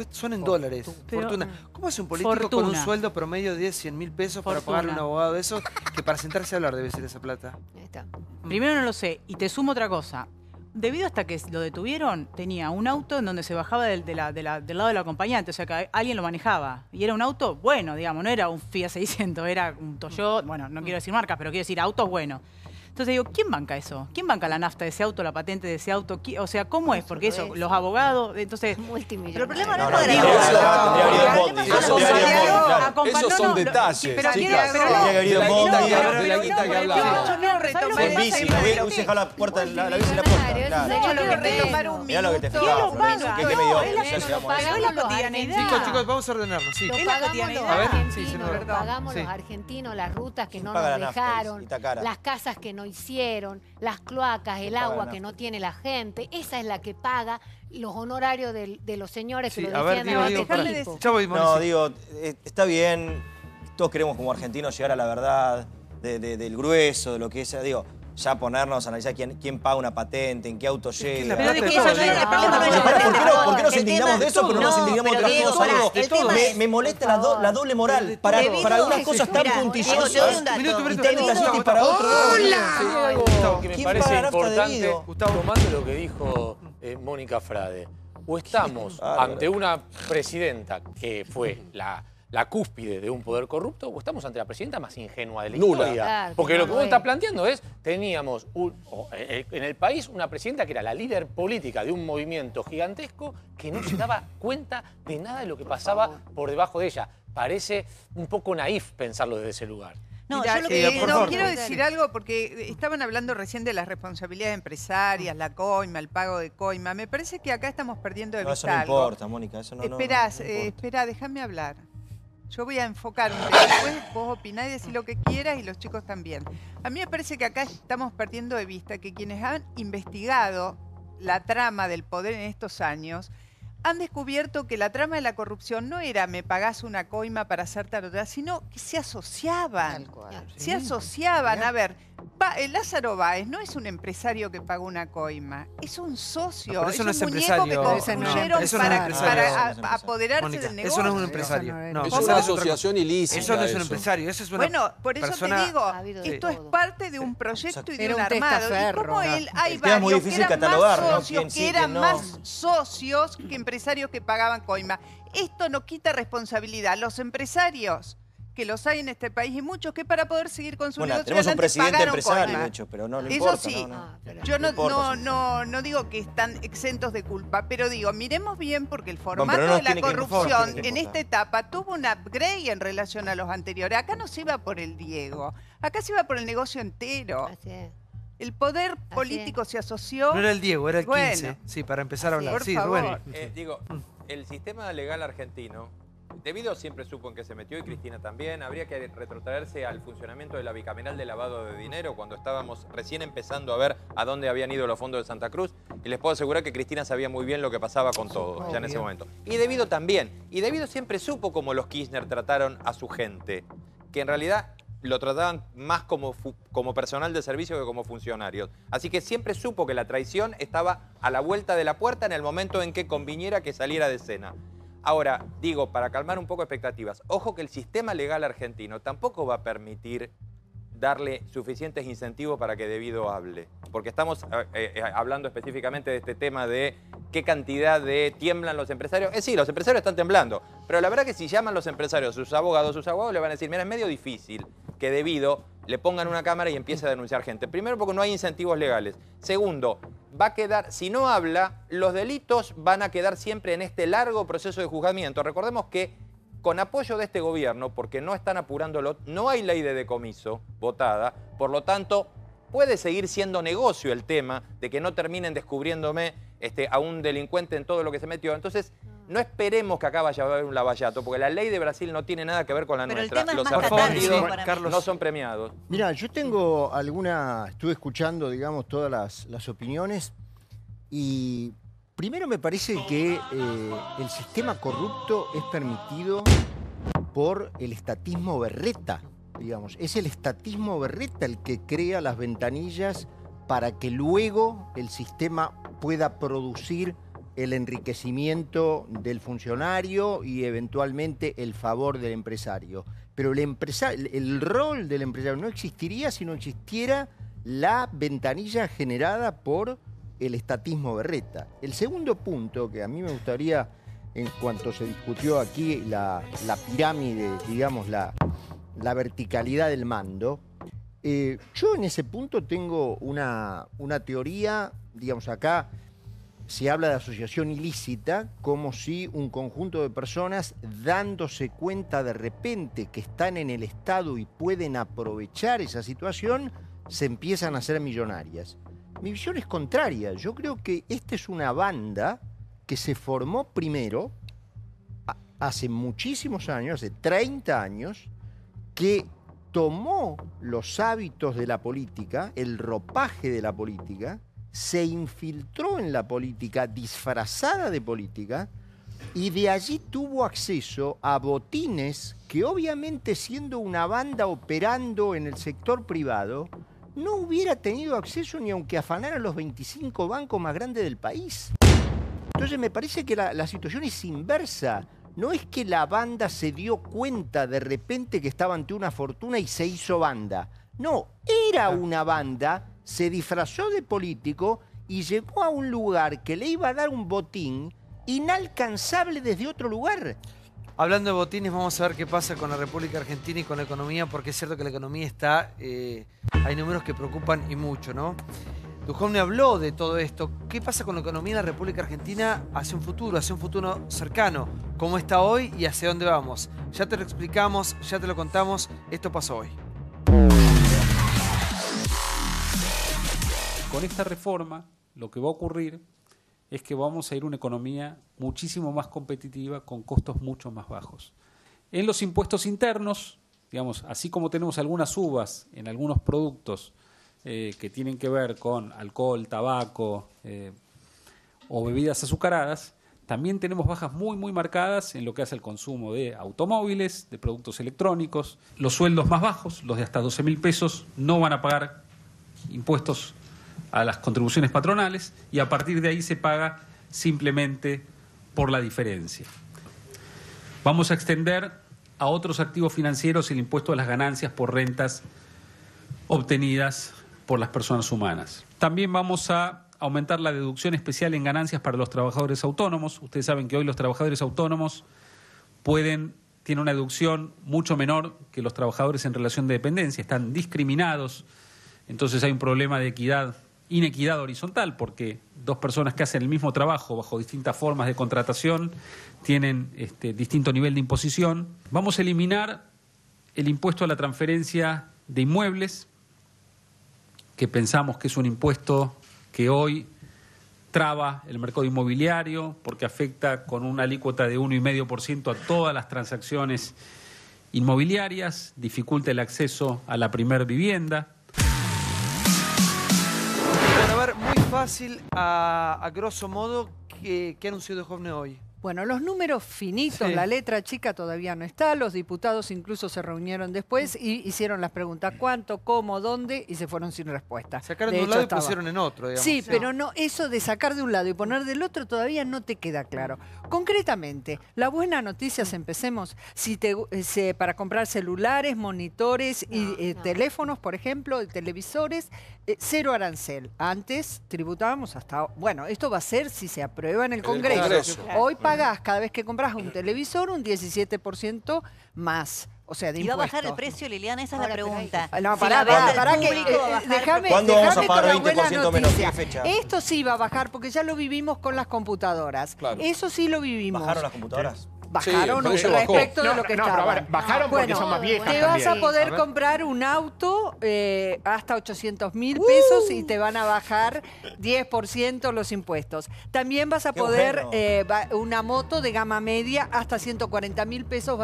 [SPEAKER 1] son en dólares. Fortuna. ¿Cómo hace un político con un sueldo promedio de 10, 100 mil pesos para pagarle a un abogado de esos? Que para sentarse a hablar debe ser esa plata.
[SPEAKER 20] Ahí está. Primero no lo sé. Y te sumo otra cosa. Debido hasta que lo detuvieron, tenía un auto en donde se bajaba del lado del acompañante. O sea, que alguien lo manejaba. Y era un auto bueno, digamos. No era un Fiat 600, era un Toyota. Bueno, no quiero decir marcas, pero quiero decir autos buenos. Entonces digo, ¿quién banca eso? ¿Quién banca la nafta de ese auto, la patente de ese auto? O sea, ¿cómo es? Porque eso, los abogados, entonces...
[SPEAKER 7] Pero el problema no es
[SPEAKER 15] Esos son detalles.
[SPEAKER 11] Pero hubiese dejado la puerta, la bici en la puerta. Mirá lo que te fijaba.
[SPEAKER 1] Chicos, vamos a ordenarnos. Sí.
[SPEAKER 16] Lo pagamos los argentinos, las rutas que no nos dejaron, las casas que no hicieron, las cloacas, el agua que no tiene la gente. Esa es la que paga los honorarios de los señores que lo defienden.
[SPEAKER 11] No, digo, está bien, todos queremos como argentinos llegar a la verdad del grueso, de lo que es. Digo, ya ponernos a analizar quién paga una patente, en qué auto llega.
[SPEAKER 7] Pero de que eso no es el problema, no es la patente.
[SPEAKER 11] ¿Por qué nos indignamos de eso, pero no nos indignamos de otras cosas? Me molesta la doble moral. Para algunas cosas tan puntillantes y técnicas y para otras.
[SPEAKER 12] ¡Hola! Que me parece importante, tomando lo que dijo Mónica Frade. O estamos ante una presidenta que fue la cúspide de un poder corrupto, o estamos ante la presidenta más ingenua de la historia. Claro, porque lo que vos estás planteando es, teníamos en el país una presidenta que era la líder política de un movimiento gigantesco que no se daba cuenta de nada de lo que pasaba por debajo de ella. Parece un poco naif pensarlo desde ese lugar.
[SPEAKER 2] No, yo quiero decir algo porque estaban hablando recién de las responsabilidades empresarias, la coima, el pago de coima. Me parece que acá estamos perdiendo de vista algo.
[SPEAKER 11] Eso no importa, Mónica, eso no
[SPEAKER 2] Espera, déjame hablar. Yo voy a enfocar un tema, después vos opinás y decís lo que quieras y los chicos también. A mí me parece que acá estamos perdiendo de vista que quienes han investigado la trama del poder en estos años han descubierto que la trama de la corrupción no era me pagás una coima para hacer tal, sino que se asociaban. Se asociaban. A ver, Lázaro Báez no es un empresario que pagó una coima, es un socio,
[SPEAKER 1] es
[SPEAKER 2] un
[SPEAKER 1] muñeco
[SPEAKER 2] que construyeron para apoderarse del negocio.
[SPEAKER 1] Eso no es un empresario.
[SPEAKER 15] No, es una asociación ilícita.
[SPEAKER 1] Eso no es un empresario, eso es una
[SPEAKER 2] Bueno, por eso te digo, esto es parte de un proyecto y de un armado. Y como hay varios que eran más socios que empresarios que pagaban coima. Esto no quita responsabilidad. Los empresarios, que los hay en este país y muchos que para poder seguir con su negocio
[SPEAKER 11] tenemos un presidente empresario, de hecho, pero no le importa.
[SPEAKER 2] Eso sí, yo no digo que están exentos de culpa, pero digo, miremos bien porque el formato de la corrupción en esta etapa tuvo un upgrade en relación a los anteriores. Acá no se iba por el Diego, acá se iba por el negocio entero.
[SPEAKER 16] Así es.
[SPEAKER 2] El poder político se asoció.
[SPEAKER 1] No era el Diego, era el 15. Sí, para empezar a hablar. Sí, Rubén.
[SPEAKER 19] Digo, el sistema legal argentino, Debido siempre supo en qué se metió y Cristina también. Habría que retrotraerse al funcionamiento de la bicameral de lavado de dinero cuando estábamos recién empezando a ver a dónde habían ido los fondos de Santa Cruz. Y les puedo asegurar que Cristina sabía muy bien lo que pasaba con todo ya en ese momento. Y Debido también. Y Debido siempre supo cómo los Kirchner trataron a su gente. Que en realidad lo trataban más como personal de servicio que como funcionarios. Así que siempre supo que la traición estaba a la vuelta de la puerta en el momento en que conviniera que saliera de escena. Ahora, digo, para calmar un poco expectativas, ojo que el sistema legal argentino tampoco va a permitir darle suficientes incentivos para que Debido hable. Porque estamos hablando específicamente de este tema de qué cantidad de tiemblan los empresarios. Sí, los empresarios están temblando, pero la verdad que si llaman los empresarios, sus abogados le van a decir, mira, es medio difícil que Debido le pongan una cámara y empiece a denunciar gente. Primero, porque no hay incentivos legales. Segundo, va a quedar, si no habla, los delitos van a quedar siempre en este largo proceso de juzgamiento. Recordemos que con apoyo de este gobierno, porque no están apurándolo, no hay ley de decomiso votada, por lo tanto, puede seguir siendo negocio el tema de que no terminen descubriéndome a un delincuente en todo lo que se metió. Entonces, no esperemos que acá vaya a haber un lavallato, porque la ley de Brasil no tiene nada que ver con la nuestra. Los aprendidos no son premiados.
[SPEAKER 21] Mira, yo tengo estuve escuchando, digamos, todas las opiniones y primero me parece que el sistema corrupto es permitido por el estatismo berreta, digamos. Es el estatismo berreta el que crea las ventanillas para que luego el sistema pueda producir el enriquecimiento del funcionario y eventualmente el favor del empresario. Pero el rol del empresario no existiría si no existiera la ventanilla generada por el estatismo berreta. El segundo punto que a mí me gustaría, en cuanto se discutió aquí la pirámide, digamos, la verticalidad del mando, yo en ese punto tengo una teoría, digamos, acá se habla de asociación ilícita como si un conjunto de personas dándose cuenta de repente que están en el Estado y pueden aprovechar esa situación, se empiezan a hacer millonarias. Mi visión es contraria. Yo creo que esta es una banda que se formó primero, hace muchísimos años, hace 30 años, que tomó los hábitos de la política, el ropaje de la política, se infiltró en la política disfrazada de política y de allí tuvo acceso a botines que obviamente siendo una banda operando en el sector privado no hubiera tenido acceso ni aunque afanaran los 25 bancos más grandes del país. Entonces me parece que la situación es inversa. No es que la banda se dio cuenta de repente que estaba ante una fortuna y se hizo banda. No, era una banda, se disfrazó de político y llegó a un lugar que le iba a dar un botín inalcanzable desde otro lugar.
[SPEAKER 1] Hablando de botines, vamos a ver qué pasa con la República Argentina y con la economía, porque es cierto que la economía está... hay números que preocupan y mucho, ¿no? Duhovne habló de todo esto. ¿Qué pasa con la economía de la República Argentina hacia un futuro cercano? ¿Cómo está hoy y hacia dónde vamos? Ya te lo explicamos, ya te lo contamos. Esto pasó hoy.
[SPEAKER 4] Con esta reforma, lo que va a ocurrir es que vamos a ir a una economía muchísimo más competitiva con costos mucho más bajos. En los impuestos internos, digamos, así como tenemos algunas subas en algunos productos que tienen que ver con alcohol, tabaco o bebidas azucaradas, también tenemos bajas muy marcadas en lo que hace al consumo de automóviles, de productos electrónicos. Los sueldos más bajos, los de hasta 12.000 pesos, no van a pagar impuestos a las contribuciones patronales y a partir de ahí se paga simplemente por la diferencia. Vamos a extender a otros activos financieros el impuesto a las ganancias por rentas obtenidas por las personas humanas. También vamos a aumentar la deducción especial en ganancias para los trabajadores autónomos. Ustedes saben que hoy los trabajadores autónomos tienen una deducción mucho menor que los trabajadores en relación de dependencia, están discriminados, entonces hay un problema de inequidad horizontal, porque dos personas que hacen el mismo trabajo bajo distintas formas de contratación tienen distinto nivel de imposición. Vamos a eliminar el impuesto a la transferencia de inmuebles, que pensamos que es un impuesto que hoy traba el mercado inmobiliario porque afecta con una alícuota de 1,5% a todas las transacciones inmobiliarias, dificulta el acceso a la primer vivienda.
[SPEAKER 1] Bueno, a ver, muy fácil, a grosso modo, ¿qué anunció Duhovne hoy?
[SPEAKER 14] Bueno, los números finitos, sí. La letra chica todavía no está, los diputados incluso se reunieron después y hicieron las preguntas cuánto, cómo, dónde y se fueron sin respuesta.
[SPEAKER 1] Sacaron de un lado y pusieron en otro, digamos.
[SPEAKER 14] Sí, pero no, eso de sacar de un lado y poner del otro todavía no te queda claro. Concretamente, la buena noticia, empecemos, para comprar celulares, monitores y teléfonos, por ejemplo, televisores, cero arancel. Antes tributábamos hasta... Bueno, esto va a ser si se aprueba en el Congreso. Hoy pagás cada vez que compras un televisor un 17% más. O sea, de
[SPEAKER 7] ¿Y va a bajar el precio, Liliana? Esa es la pregunta.
[SPEAKER 14] No, pará que
[SPEAKER 11] ¿cuándo vamos a pagar 20% menos? ¿Qué fecha?
[SPEAKER 14] Esto sí va a bajar porque ya lo vivimos con las computadoras. Claro. Eso sí lo vivimos.
[SPEAKER 11] ¿Bajaron las computadoras?
[SPEAKER 14] Bajaron respecto de lo que estaba.
[SPEAKER 13] Pero a ver, bajaron porque son más viejas.
[SPEAKER 14] Te vas a poder comprar un auto hasta 800.000 pesos y te van a bajar 10% los impuestos. También vas a poder, una moto de gama media hasta 140.000 pesos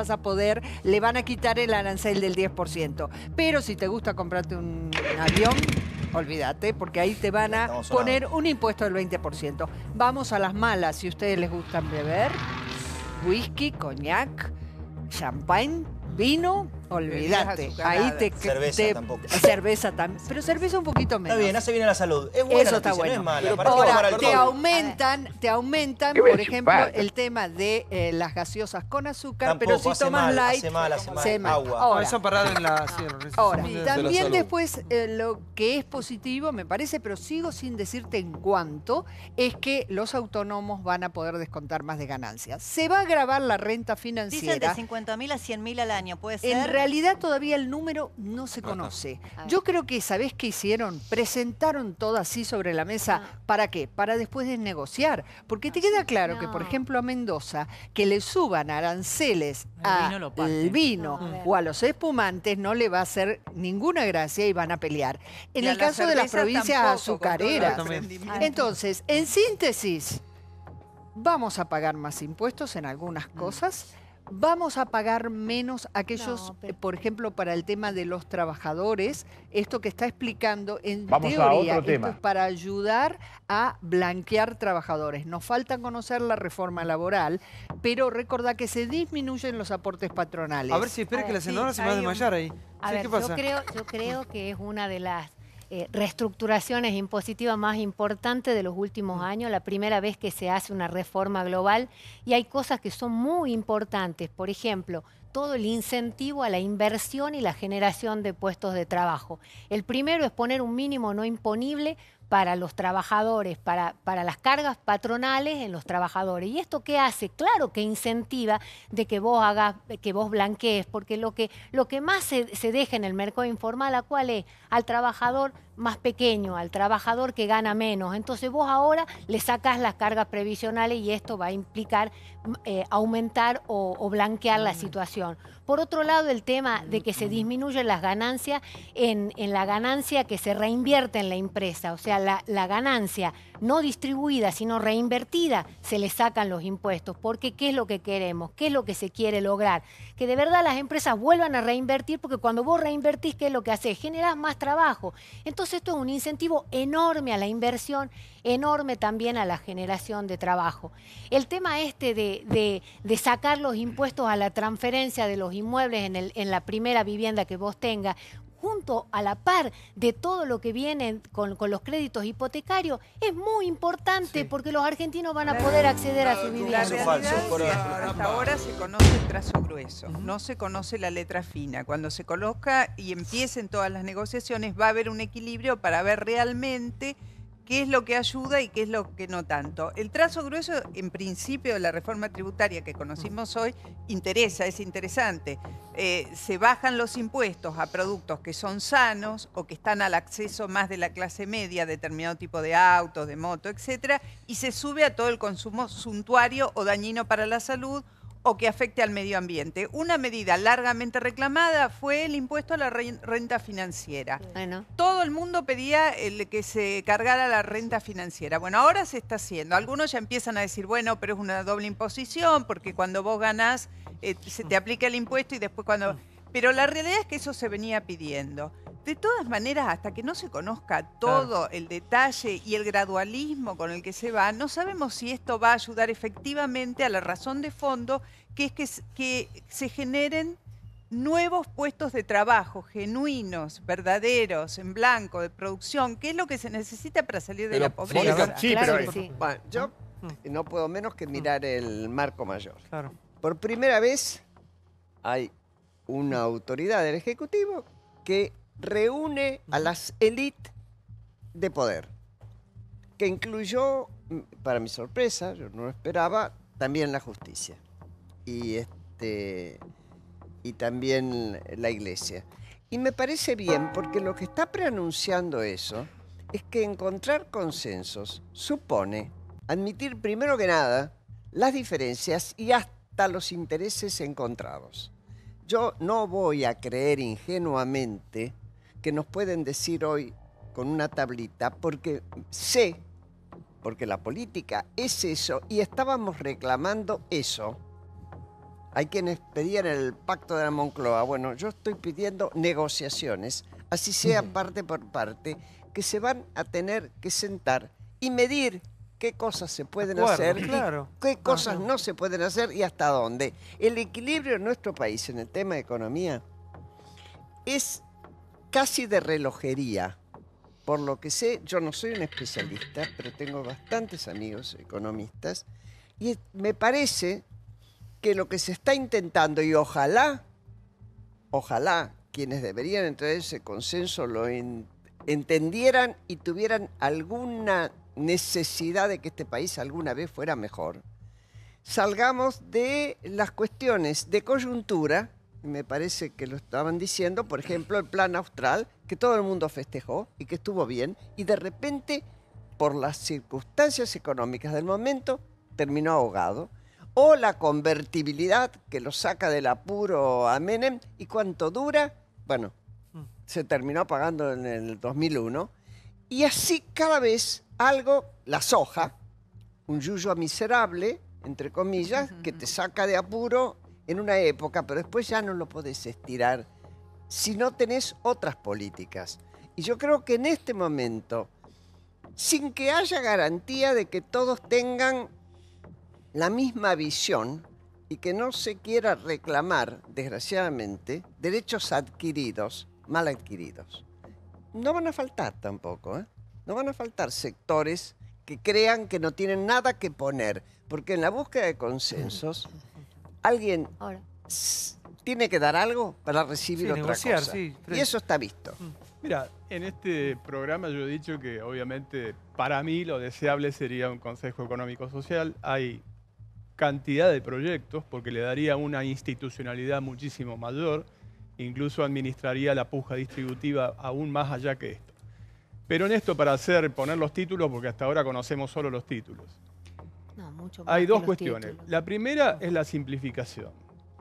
[SPEAKER 14] le van a quitar el arancel del 10%. Pero si te gusta comprarte un avión, olvídate, porque ahí te van a poner un impuesto del 20%. Vamos a las malas, si a ustedes les gustan beber. Whisky, coñac, champagne, vino, olvídate. Ahí
[SPEAKER 11] cerveza tampoco.
[SPEAKER 14] Cerveza también, pero cerveza un poquito menos.
[SPEAKER 11] Está bien, hace bien a la salud. Es buena
[SPEAKER 14] eso
[SPEAKER 11] noticia,
[SPEAKER 14] está bueno.
[SPEAKER 11] No es mala.
[SPEAKER 14] Ahora, te aumentan, por ejemplo, el tema de las gaseosas con azúcar,
[SPEAKER 11] tampoco,
[SPEAKER 14] pero si tomas light,
[SPEAKER 11] hace mal. Agua.
[SPEAKER 14] Ahora,
[SPEAKER 1] eso parado en la...
[SPEAKER 14] Ahora, también después lo que es positivo, me parece, pero sigo sin decirte en cuánto, es que los autónomos van a poder descontar más de ganancias. Se va a gravar la renta financiera.
[SPEAKER 7] Dicen de 50.000 a 100.000 al año, ¿puede ser?
[SPEAKER 14] En realidad todavía el número no se conoce. Yo creo que, ¿sabés qué hicieron? Presentaron todo así sobre la mesa. ¿Para qué? Para después de negociar. Porque te queda claro que, por ejemplo, a Mendoza, que le suban aranceles al vino o a los espumantes no le va a hacer ninguna gracia y van a pelear. En el caso de las provincias azucareras. Entonces, en síntesis, vamos a pagar más impuestos en algunas cosas. Vamos a pagar menos aquellos, por ejemplo, para el tema de los trabajadores, esto que está explicando en teoría, esto es para ayudar a blanquear trabajadores. Nos falta conocer la reforma laboral, pero recordá que se disminuyen los aportes patronales.
[SPEAKER 1] A ver si espera que la senadora se va a desmayar ahí.
[SPEAKER 16] A ver,
[SPEAKER 1] ¿qué pasa?
[SPEAKER 16] Yo creo que es una de las reestructuraciones impositivas más importantes de los últimos años, la primera vez que se hace una reforma global, y hay cosas que son muy importantes, por ejemplo, todo el incentivo a la inversión y la generación de puestos de trabajo. El primero es poner un mínimo no imponible para los trabajadores, para las cargas patronales en los trabajadores. ¿Y esto qué hace? Claro que incentiva de que vos hagas, que vos blanquees, porque lo que más se deja en el mercado informal, ¿a cuál es? Al trabajador más pequeño, al trabajador que gana menos. Entonces vos ahora le sacás las cargas previsionales y esto va a implicar aumentar o blanquear la situación. Por otro lado, el tema de que se disminuyen las ganancias en la ganancia que se reinvierte en la empresa, o sea, la ganancia no distribuida, sino reinvertida, se le sacan los impuestos. Porque ¿qué es lo que queremos? ¿Qué es lo que se quiere lograr? Que de verdad las empresas vuelvan a reinvertir, porque cuando vos reinvertís, ¿qué es lo que haces? Generás más trabajo. Entonces esto es un incentivo enorme a la inversión, enorme también a la generación de trabajo. El tema de sacar los impuestos a la transferencia de los inmuebles en la primera vivienda que vos tengas, junto a la par de todo lo que viene con los créditos hipotecarios, es muy importante, porque los argentinos van a poder acceder a su vivienda.
[SPEAKER 2] La realidad es que hasta ahora se conoce el trazo grueso, no se conoce la letra fina. Cuando se coloca y empiecen todas las negociaciones, va a haber un equilibrio para ver realmente qué es lo que ayuda y qué es lo que no tanto. El trazo grueso, en principio, de la reforma tributaria que conocimos hoy, es interesante. Se bajan los impuestos a productos que son sanos o que están al acceso más de la clase media, determinado tipo de autos, de moto, etcétera, y se sube a todo el consumo suntuario o dañino para la salud o que afecte al medio ambiente. Una medida largamente reclamada fue el impuesto a la renta financiera. Bueno. Todo el mundo pedía que se cargara la renta financiera. Bueno, ahora se está haciendo. Algunos ya empiezan a decir, bueno, pero es una doble imposición, porque cuando vos ganás se te aplica el impuesto y después cuando... Pero la realidad es que eso se venía pidiendo. De todas maneras, hasta que no se conozca todo el detalle y el gradualismo con el que se va, no sabemos si esto va a ayudar efectivamente a la razón de fondo, que es que se generen nuevos puestos de trabajo, genuinos, verdaderos, en blanco, de producción, que es lo que se necesita para salir de la pobreza.
[SPEAKER 3] Sí, claro pero sí. Bueno, yo no puedo menos que mirar el marco mayor. Claro. Por primera vez hay una autoridad del Ejecutivo que reúne a las élites de poder, que incluyó, para mi sorpresa, yo no lo esperaba, también la justicia y también la Iglesia. Y me parece bien, porque lo que está preanunciando eso es que encontrar consensos supone admitir primero que nada las diferencias y hasta los intereses encontrados. Yo no voy a creer ingenuamente que nos pueden decir hoy con una tablita, porque sé, porque la política es eso, y estábamos reclamando eso. Hay quienes pedían el pacto de la Moncloa. Bueno, yo estoy pidiendo negociaciones, así sea parte por parte, que se van a tener que sentar y medir qué cosas se pueden hacer, claro, y qué cosas no se pueden hacer y hasta dónde. El equilibrio en nuestro país en el tema de economía es casi de relojería. Por lo que sé, yo no soy un especialista, pero tengo bastantes amigos economistas, y me parece que lo que se está intentando, y ojalá quienes deberían entrar en ese consenso lo entendieran y tuvieran alguna necesidad de que este país alguna vez fuera mejor, salgamos de las cuestiones de coyuntura. Me parece que lo estaban diciendo, por ejemplo, el plan austral, que todo el mundo festejó y que estuvo bien, y de repente, por las circunstancias económicas del momento, terminó ahogado. O la convertibilidad, que lo saca del apuro a Menem, y cuánto dura, bueno, se terminó pagando en el 2001, y así cada vez algo, la soja, un yuyo miserable, entre comillas, que te saca de apuro en una época, pero después ya no lo podés estirar si no tenés otras políticas. Y yo creo que en este momento, sin que haya garantía de que todos tengan la misma visión y que no se quiera reclamar, desgraciadamente, derechos adquiridos, mal adquiridos. No van a faltar tampoco, ¿eh? No van a faltar sectores que crean que no tienen nada que poner, porque en la búsqueda de consensos alguien tiene que dar algo para recibir otra cosa. Sí, y eso está visto.
[SPEAKER 10] Mira, en este programa yo he dicho que obviamente para mí lo deseable sería un Consejo Económico Social. Hay cantidad de proyectos porque le daría una institucionalidad muchísimo mayor, incluso administraría la puja distributiva aún más allá que esto. Pero en esto para poner los títulos, porque hasta ahora conocemos solo los títulos.
[SPEAKER 16] No, mucho más
[SPEAKER 10] hay dos cuestiones. Títulos. La primera es la simplificación.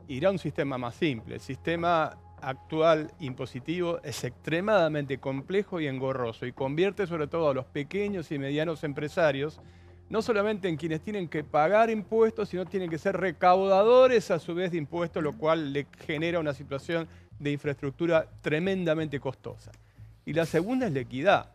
[SPEAKER 10] Irá a un sistema más simple. El sistema actual impositivo es extremadamente complejo y engorroso y convierte sobre todo a los pequeños y medianos empresarios no solamente en quienes tienen que pagar impuestos, sino tienen que ser recaudadores a su vez de impuestos, lo cual le genera una situación de infraestructura tremendamente costosa. Y la segunda es la equidad.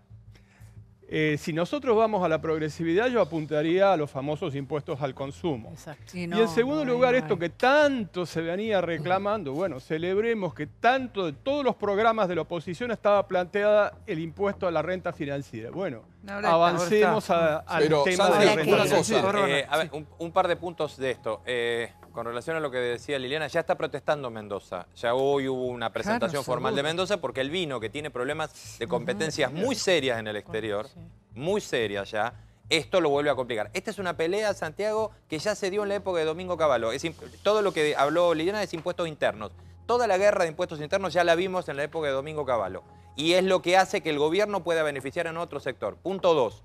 [SPEAKER 10] Si nosotros vamos a la progresividad, yo apuntaría a los famosos impuestos al consumo.
[SPEAKER 20] Exacto.
[SPEAKER 10] Y en segundo lugar, esto que tanto se venía reclamando, bueno, celebremos que tanto de todos los programas de la oposición estaba planteada el impuesto a la renta financiera. Bueno, avancemos al tema de la renta financiera.
[SPEAKER 19] A ver, un par de puntos de esto. Con relación a lo que decía Liliana, ya está protestando Mendoza. Ya hoy hubo una presentación formal de Mendoza porque el vino, que tiene problemas de competencias muy serias en el exterior, muy serias ya, esto lo vuelve a complicar. Esta es una pelea, Santiago, que ya se dio en la época de Domingo Cavallo. Todo lo que habló Liliana es impuestos internos. Toda la guerra de impuestos internos ya la vimos en la época de Domingo Cavallo. Y es lo que hace que el gobierno pueda beneficiar en otro sector. Punto 2.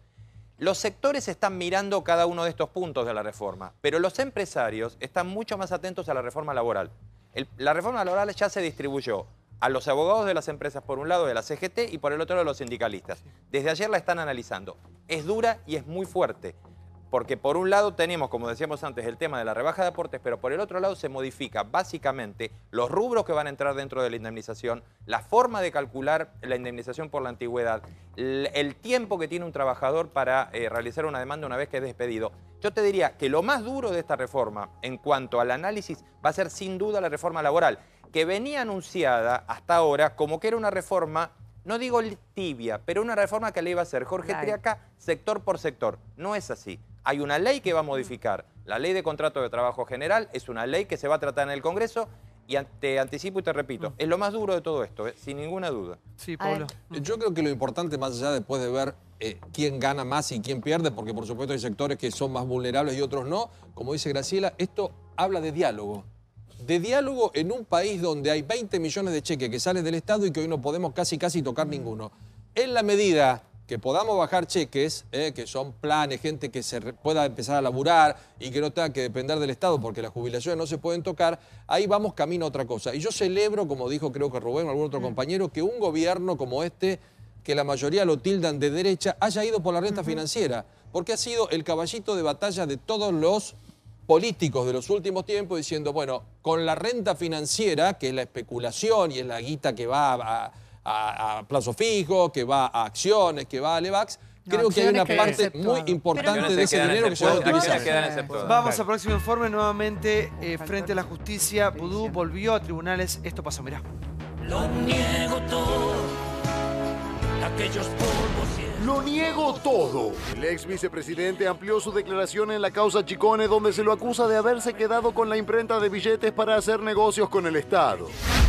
[SPEAKER 19] Los sectores están mirando cada uno de estos puntos de la reforma, pero los empresarios están mucho más atentos a la reforma laboral. La reforma laboral ya se distribuyó a los abogados de las empresas por un lado de la CGT y por el otro de los sindicalistas. Desde ayer la están analizando. Es dura y es muy fuerte, porque por un lado tenemos, como decíamos antes, el tema de la rebaja de aportes, pero por el otro lado se modifica básicamente los rubros que van a entrar dentro de la indemnización, la forma de calcular la indemnización por la antigüedad, el tiempo que tiene un trabajador para realizar una demanda una vez que es despedido. Yo te diría que lo más duro de esta reforma en cuanto al análisis va a ser sin duda la reforma laboral, que venía anunciada hasta ahora como que era una reforma, no digo tibia, pero una reforma que le iba a hacer Jorge Triaca sector por sector. No es así. Hay una ley que va a modificar. La ley de contrato de trabajo general es una ley que se va a tratar en el Congreso y te anticipo y te repito, es lo más duro de todo esto, sin ninguna duda.
[SPEAKER 1] Sí, Pablo.
[SPEAKER 15] Yo creo que lo importante, más allá después de ver quién gana más y quién pierde, porque por supuesto hay sectores que son más vulnerables y otros no, como dice Graciela, esto habla de diálogo. De diálogo en un país donde hay 20 millones de cheques que salen del Estado y que hoy no podemos casi tocar ninguno. En la medida que podamos bajar cheques, que son planes, gente que se pueda empezar a laburar y que no tenga que depender del Estado porque las jubilaciones no se pueden tocar, ahí vamos camino a otra cosa. Y yo celebro, como dijo creo que Rubén o algún otro compañero, que un gobierno como este, que la mayoría lo tildan de derecha, haya ido por la renta financiera, porque ha sido el caballito de batalla de todos los políticos de los últimos tiempos diciendo, bueno, con la renta financiera, que es la especulación y es la guita que va a plazo fijo, que va a acciones, que va a Levax, creo que hay una parte muy importante de ese dinero que se va a utilizar.
[SPEAKER 1] Vamos al próximo informe. Nuevamente, frente a la justicia, Vudú volvió a tribunales. Esto pasó, mirá.
[SPEAKER 8] Lo niego todo. Aquellos polvos. Lo niego todo. El ex vicepresidente amplió su declaración en la causa Chicone, donde se lo acusa de haberse quedado con la imprenta de billetes para hacer negocios con el Estado.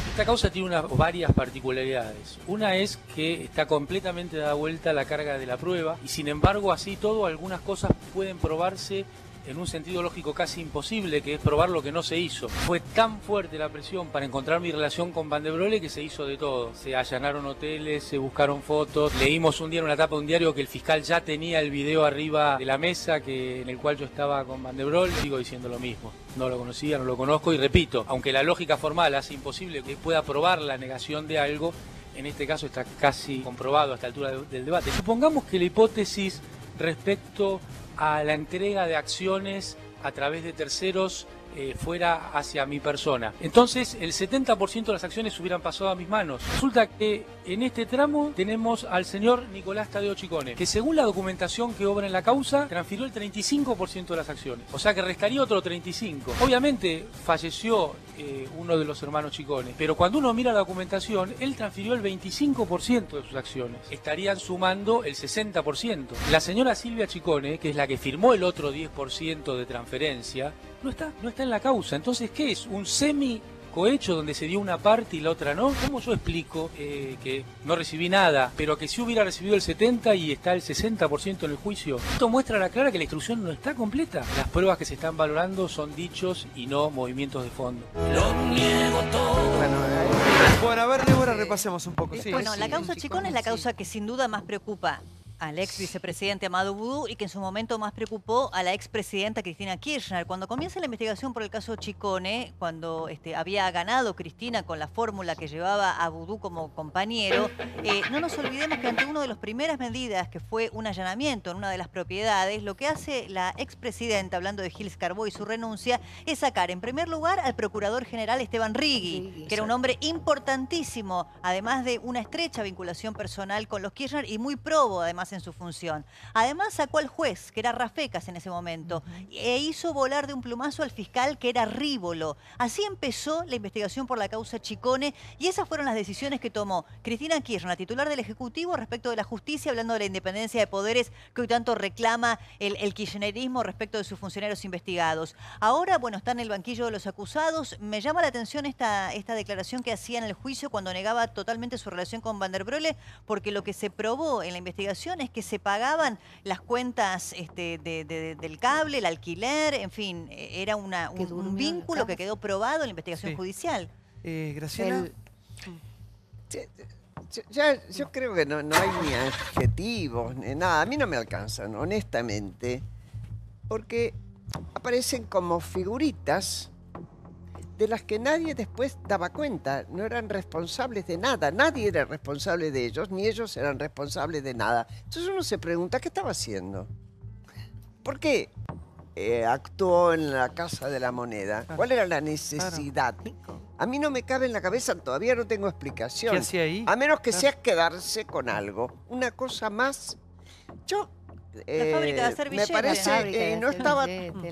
[SPEAKER 22] Esta causa tiene varias particularidades. Una es que está completamente dada vuelta la carga de la prueba y sin embargo así todo algunas cosas pueden probarse en un sentido lógico casi imposible, que es probar lo que no se hizo. Fue tan fuerte la presión para encontrar mi relación con Van de Broele que se hizo de todo. Se allanaron hoteles, se buscaron fotos. Leímos un día en una tapa de un diario que el fiscal ya tenía el video arriba de la mesa en el cual yo estaba con Van de Broele. Sigo diciendo lo mismo. No lo conocía, no lo conozco y repito, aunque la lógica formal hace imposible que pueda probar la negación de algo, en este caso está casi comprobado a esta altura del debate. Supongamos que la hipótesis respecto a la entrega de acciones a través de terceros fuera hacia mi persona. Entonces el 70% de las acciones hubieran pasado a mis manos. Resulta que en este tramo tenemos al señor Nicolás Tadeo Ciccone, que según la documentación que obra en la causa, transfirió el 35% de las acciones. O sea que restaría otro 35%. Obviamente falleció uno de los hermanos Ciccone, pero cuando uno mira la documentación, él transfirió el 25% de sus acciones. Estarían sumando el 60%. La señora Silvia Ciccone, que es la que firmó el otro 10% de transferencia, no está en la causa. Entonces, ¿qué es? ¿Un semi-cohecho donde se dio una parte y la otra no? ¿Cómo yo explico que no recibí nada, pero que sí hubiera recibido el 70% y está el 60% en el juicio? Esto muestra a la clara que la instrucción no está completa. Las pruebas que se están valorando son dichos y no movimientos de fondo. Lo niego todo.
[SPEAKER 1] Bueno, a ver, Débora, repasemos un poco.
[SPEAKER 7] Bueno, la causa Ciccone es la causa que sin duda más preocupa al ex vicepresidente Amadou Boudou y que en su momento más preocupó a la expresidenta Cristina Kirchner. Cuando comienza la investigación por el caso Ciccone, cuando había ganado Cristina con la fórmula que llevaba a Boudou como compañero, no nos olvidemos que ante una de las primeras medidas, que fue un allanamiento en una de las propiedades, lo que hace la expresidenta, hablando de Gilles Carbó y su renuncia, es sacar en primer lugar al procurador general Esteban Righi, que era un hombre importantísimo, además de una estrecha vinculación personal con los Kirchner y muy probo, además, en su función. Además sacó al juez, que era Rafecas en ese momento, e hizo volar de un plumazo al fiscal, que era Rívolo. Así empezó la investigación por la causa Ciccone y esas fueron las decisiones que tomó Cristina Kirchner, la titular del Ejecutivo, respecto de la justicia, hablando de la independencia de poderes que hoy tanto reclama el kirchnerismo respecto de sus funcionarios investigados. Ahora, bueno, está en el banquillo de los acusados. Me llama la atención esta declaración que hacía en el juicio cuando negaba totalmente su relación con Van der Broele, porque lo que se probó en la investigación es que se pagaban las cuentas del cable, el alquiler, en fin, era un vínculo que quedó probado en la investigación judicial.
[SPEAKER 1] Graciela.
[SPEAKER 3] Yo creo que no hay ni adjetivos, ni nada. A mí no me alcanzan, honestamente, porque aparecen como figuritas de las que nadie después daba cuenta. No eran responsables de nada. Nadie era responsable de ellos, ni ellos eran responsables de nada. Entonces uno se pregunta, ¿qué estaba haciendo? ¿Por qué actuó en la Casa de la Moneda? ¿Cuál era la necesidad? A mí no me cabe en la cabeza, todavía no tengo explicación.
[SPEAKER 1] ¿Qué hacía ahí?
[SPEAKER 3] A menos que sea quedarse con algo. Una cosa más. Yo me parece, no estaba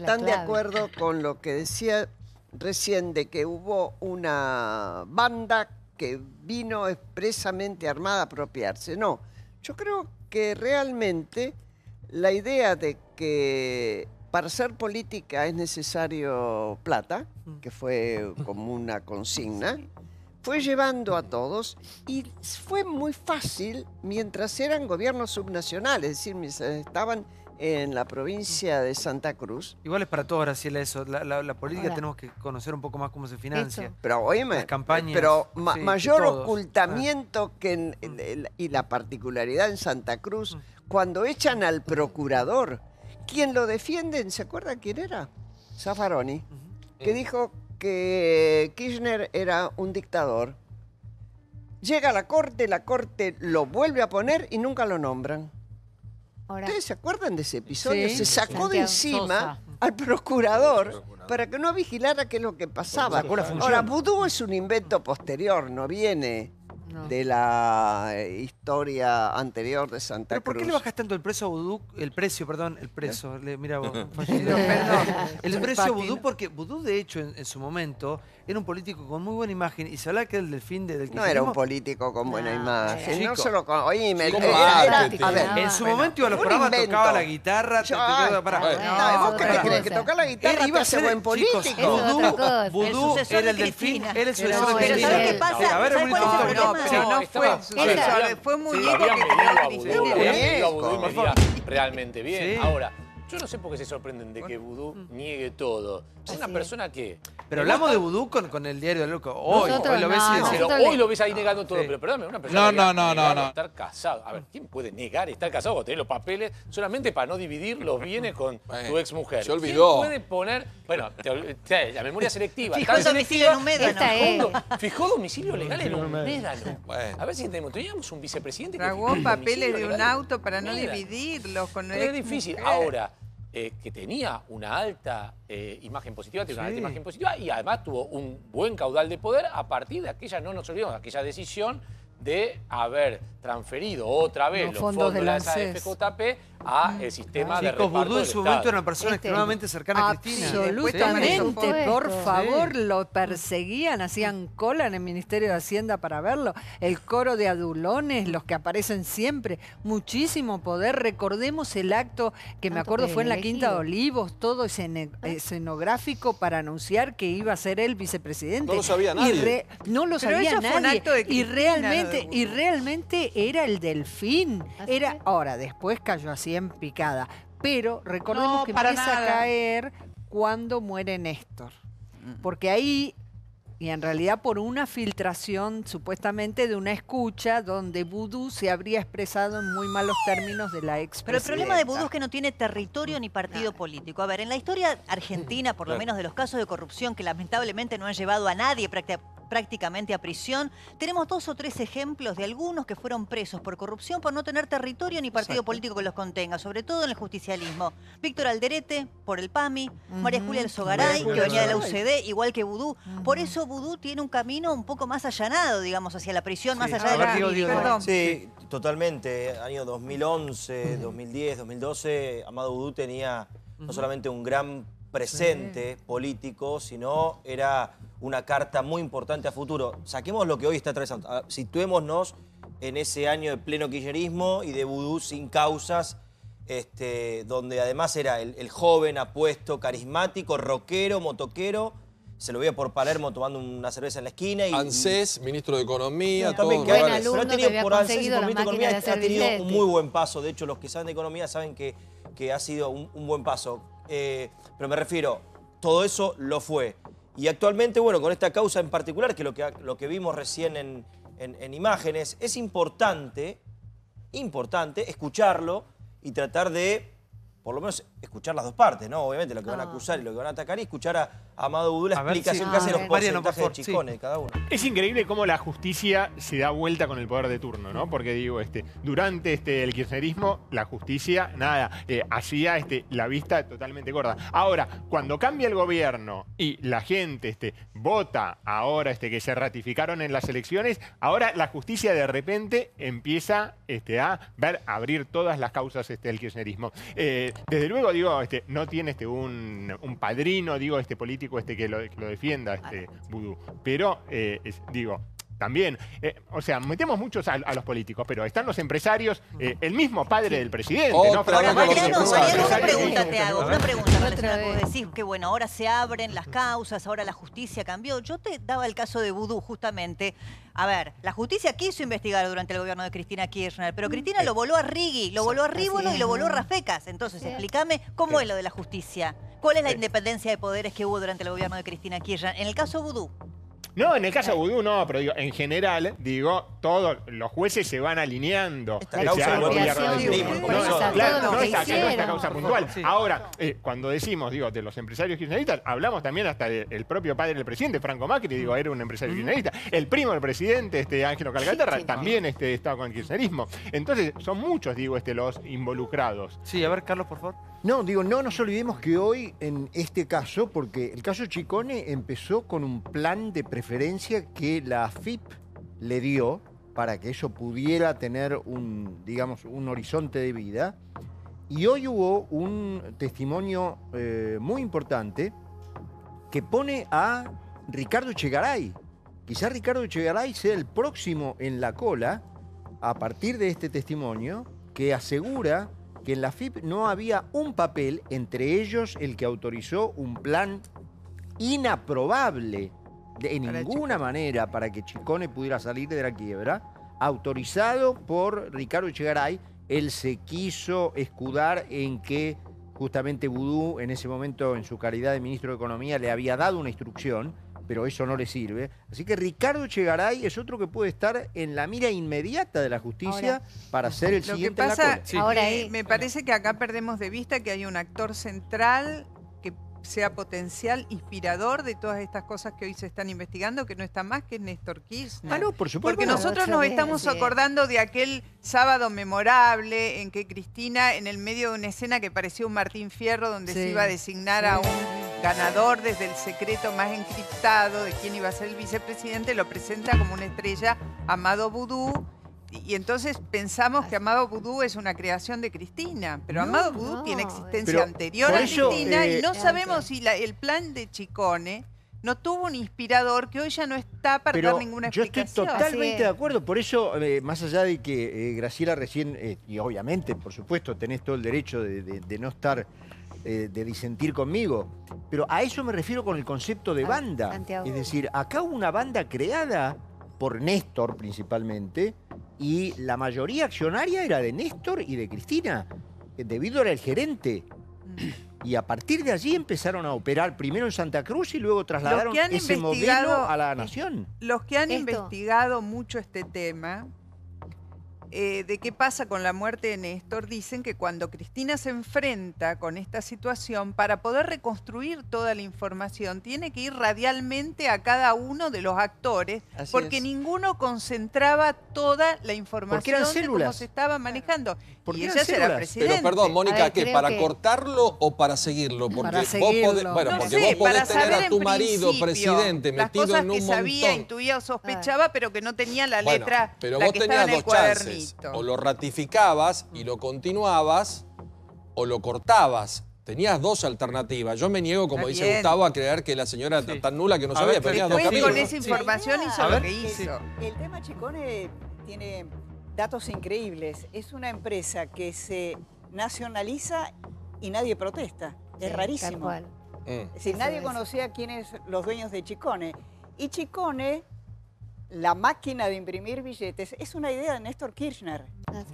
[SPEAKER 3] tan de acuerdo con lo que decía recién de que hubo una banda que vino expresamente armada a apropiarse. No, yo creo que realmente la idea de que para hacer política es necesario plata, que fue como una consigna, fue llevando a todos y fue muy fácil mientras eran gobiernos subnacionales, es decir, mientras estaban en la provincia de Santa Cruz.
[SPEAKER 1] Igual es para todos, Graciela, eso. La política tenemos que conocer un poco más cómo se financia.
[SPEAKER 3] Eso. Pero, óyeme, las campañas, pero mayor ocultamiento que y la particularidad en Santa Cruz, cuando echan al procurador, quien lo defienden, ¿se acuerdan quién era? Zaffaroni, que dijo que Kirchner era un dictador. Llega a la corte lo vuelve a poner y nunca lo nombran. ¿Ustedes se acuerdan de ese episodio? Sí, se sacó de encima al procurador para que no vigilara qué es lo que pasaba. Ahora, Boudou es un invento posterior, no viene de la historia anterior de Santa Cruz.
[SPEAKER 1] ¿Pero por qué le bajas tanto el precio a Boudou? El precio. Mira vos. El precio a Boudou, porque Boudou, de hecho, en su momento, era un político con muy buena imagen y se hablaba que era el delfín del kirchnerismo.
[SPEAKER 3] No era un político con buena imagen. No solo con... Oíme,
[SPEAKER 1] en su momento iba a los programas, tocaba la guitarra.
[SPEAKER 3] ¿Vos crees que tocar la guitarra iba a ser buen político?
[SPEAKER 1] Boudou era el delfín, era el sucesor de Cristina.
[SPEAKER 7] ¿Sabes qué pasa?
[SPEAKER 1] A ver, un minuto.
[SPEAKER 2] No fue muñeco que creó Cristina.
[SPEAKER 12] Boudou me iría realmente bien. Ahora, yo no sé por qué se sorprenden de que Boudou niegue todo. Es una persona que...
[SPEAKER 1] Pero hablamos de Boudou con el diario de Loco. Hoy
[SPEAKER 12] lo ves ahí negando todo. Pero perdóname, una persona que estar casado. A ver, ¿quién puede negar estar casado o tener los papeles solamente para no dividir los bienes con tu exmujer?
[SPEAKER 15] Se olvidó.
[SPEAKER 12] ¿Quién puede poner... Bueno, la memoria selectiva.
[SPEAKER 7] Fijó domicilio en un médano.
[SPEAKER 12] Fijó domicilio legal en un médano. A ver si teníamos un vicepresidente que
[SPEAKER 2] tragó papeles de un auto para no dividirlos.
[SPEAKER 12] Es difícil. Ahora, que tenía una alta imagen positiva, tiene una alta imagen positiva y además tuvo un buen caudal de poder a partir de aquella, no nos olvidemos, aquella decisión de haber transferido otra vez los fondos de la FJP a el sistema de reparto
[SPEAKER 1] Vudú en
[SPEAKER 12] del
[SPEAKER 1] su momento
[SPEAKER 12] Estado.
[SPEAKER 1] era una persona extremadamente cercana a Cristina.
[SPEAKER 14] Absolutamente, por favor, lo perseguían, hacían cola en el Ministerio de Hacienda para verlo. El coro de adulones, los que aparecen siempre, muchísimo poder. Recordemos el acto que me acuerdo fue en la Quinta de Olivos, todo escenográfico para anunciar que iba a ser él vicepresidente.
[SPEAKER 15] No lo sabía nadie.
[SPEAKER 14] No lo sabía nadie. Y realmente era el delfín. Ahora, después cayó así en picada. Pero recordemos que empieza a caer cuando muere Néstor. Porque ahí, y en realidad por una filtración supuestamente de una escucha donde Vudú se habría expresado en muy malos términos de la expresidenta.
[SPEAKER 7] Pero el problema de Vudú es que no tiene territorio ni partido político. A ver, en la historia argentina, por lo menos de los casos de corrupción que lamentablemente no han llevado a nadie prácticamente a prisión, tenemos 2 o 3 ejemplos de algunos que fueron presos por corrupción por no tener territorio ni partido político que los contenga, sobre todo en el justicialismo. Víctor Alderete, por el PAMI, María Julia Alzogaray, que venía de la UCD, igual que Vudú. Por eso Vudú tiene un camino un poco más allanado, digamos, hacia la prisión, más allá de la jurídica.
[SPEAKER 11] Sí, totalmente. Año 2011, 2010, 2012, Amado Vudú tenía no solamente un gran presente político, sino era una carta muy importante a futuro. Saquemos lo que hoy está atravesando, situémonos en ese año de pleno kirchnerismo y de Vudú sin causas, donde además era el joven, apuesto, carismático, rockero, motoquero. Se lo veía por Palermo tomando una cerveza en la esquina.
[SPEAKER 15] ANSES, ministro de Economía,
[SPEAKER 11] todo.
[SPEAKER 15] Pero
[SPEAKER 11] ha tenido por ANSES y por ministro de Economía ha tenido un muy buen paso. De hecho, los que saben de economía saben que ha sido un buen paso. Pero me refiero, todo eso lo fue. Y actualmente, bueno, con esta causa en particular, que lo que vimos recién en imágenes, es importante escucharlo y tratar de, por lo menos, escuchar las dos partes, ¿no? Obviamente, lo que van a acusar y lo que van a atacar, y escuchar a Amado Vudú la explicación que hace los porcentajes de Chicone de cada uno.
[SPEAKER 13] Es increíble cómo la justicia se da vuelta con el poder de turno, ¿no? Porque digo, durante el kirchnerismo, la justicia, hacía la vista totalmente gorda. Ahora, cuando cambia el gobierno y la gente vota ahora que se ratificaron en las elecciones, ahora la justicia de repente empieza a abrir todas las causas del kirchnerismo. Desde luego, digo, no tiene un padrino, digo, político que lo defienda, Vudú. Pero, digo, también, o sea, metemos muchos a los políticos, pero están los empresarios, el mismo padre del presidente, ¿no?
[SPEAKER 7] Ahora, Mariano, una pregunta te hago, una pregunta relacionada con vos decís que, bueno, ahora se abren las causas, ahora la justicia cambió. Yo te daba el caso de Vudú, justamente. A ver, la justicia quiso investigar durante el gobierno de Cristina Kirchner, pero Cristina lo voló a Rigui, lo voló a Rívono y lo voló a Rafecas. Entonces, explícame cómo es lo de la justicia. ¿Cuál es la independencia de poderes que hubo durante el gobierno de Cristina Kirchner? En el caso Vudú.
[SPEAKER 13] No, en el caso de Vudú no, pero digo, en general, digo, todos los jueces se van alineando.
[SPEAKER 11] Esta causa
[SPEAKER 13] no es esta causa puntual. Ahora, cuando decimos, digo, de los empresarios kirchneristas, hablamos también hasta del propio padre del presidente, Franco Macri, digo, era un empresario kirchnerista. El primo del presidente, Ángelo Calcaterra, también estaba con el kirchnerismo. Entonces, son muchos, digo, los involucrados.
[SPEAKER 1] Sí, a ver, Carlos, por favor.
[SPEAKER 21] No, digo, no nos olvidemos que hoy, en este caso, porque el caso Chicone empezó con un plan de preferencia que la AFIP le dio para que eso pudiera tener un horizonte de vida. Y hoy hubo un testimonio muy importante que pone a Ricardo Echegaray. Quizá Ricardo Echegaray sea el próximo en la cola a partir de este testimonio que asegura que en la AFIP no había un papel, entre ellos el que autorizó un plan inaprobable de ninguna manera para que Chicone pudiera salir de la quiebra, autorizado por Ricardo Echegaray. Él se quiso escudar en que justamente Vudú, en ese momento, en su calidad de ministro de Economía, le había dado una instrucción, pero eso no le sirve. Así que Ricardo Echegaray es otro que puede estar en la mira inmediata de la justicia para ser el siguiente en la cola.
[SPEAKER 2] Me parece que acá perdemos de vista que hay un actor central sea potencial inspirador de todas estas cosas que hoy se están investigando, que no está más que Néstor Kirchner.
[SPEAKER 21] Ah, no, por supuesto.
[SPEAKER 2] Porque nosotros nos estamos acordando de aquel sábado memorable en que Cristina, en el medio de una escena que parecía un Martín Fierro, donde se iba a designar a un ganador desde el secreto más encriptado de quién iba a ser el vicepresidente, lo presenta como una estrella, Amado Vudú. Y entonces pensamos que Amado Vudú es una creación de Cristina, pero Amado Vudú tiene existencia anterior a Cristina y no sabemos si el plan de Chicone no tuvo un inspirador que hoy ya no está para dar ninguna explicación.
[SPEAKER 21] Yo estoy totalmente de acuerdo, por eso, más allá de que Graciela recién, y obviamente, por supuesto, tenés todo el derecho de no estar, de disentir conmigo, pero a eso me refiero con el concepto de banda. Santiago. Es decir, acá hubo una banda creada por Néstor principalmente, y la mayoría accionaria era de Néstor y de Cristina. Debido era el gerente. Y a partir de allí empezaron a operar primero en Santa Cruz y luego trasladaron ese modelo a la nación.
[SPEAKER 2] Los que han investigado mucho este tema, de qué pasa con la muerte de Néstor, dicen que cuando Cristina se enfrenta con esta situación, para poder reconstruir toda la información, tiene que ir radialmente a cada uno de los actores, porque ninguno concentraba toda la información de cómo se estaba manejando. Y ella era presidente.
[SPEAKER 15] Pero perdón, Mónica, ¿qué? ¿Para cortarlo o para seguirlo? Porque
[SPEAKER 2] para seguirlo.
[SPEAKER 15] Vos podés tener a tu marido presidente metido en un montón.
[SPEAKER 2] Las cosas que sabía, intuía o sospechaba, pero que no tenía la letra,
[SPEAKER 15] pero
[SPEAKER 2] la
[SPEAKER 15] vos
[SPEAKER 2] que
[SPEAKER 15] tenías
[SPEAKER 2] estaba en el
[SPEAKER 15] dos chances.
[SPEAKER 2] cuadernito.
[SPEAKER 15] O lo ratificabas y lo continuabas, o lo cortabas. Tenías dos alternativas. Yo me niego, como dice Gustavo, a creer que la señora era tan nula que no sabía, pero tenías dos caminos.
[SPEAKER 2] Con esa información hizo lo que hizo.
[SPEAKER 18] El tema Chicone tiene datos increíbles. Es una empresa que se nacionaliza y nadie protesta. Es rarísimo.
[SPEAKER 16] Tal cual.
[SPEAKER 18] Es decir, nadie conocía quiénes los dueños de Chicone. Y Chicone, la máquina de imprimir billetes, es una idea de Néstor Kirchner.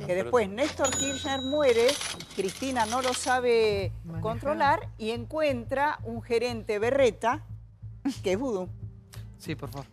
[SPEAKER 18] Que después Néstor Kirchner muere, Cristina no lo sabe controlar y encuentra un gerente berreta que es Vudú.
[SPEAKER 1] Sí, por favor.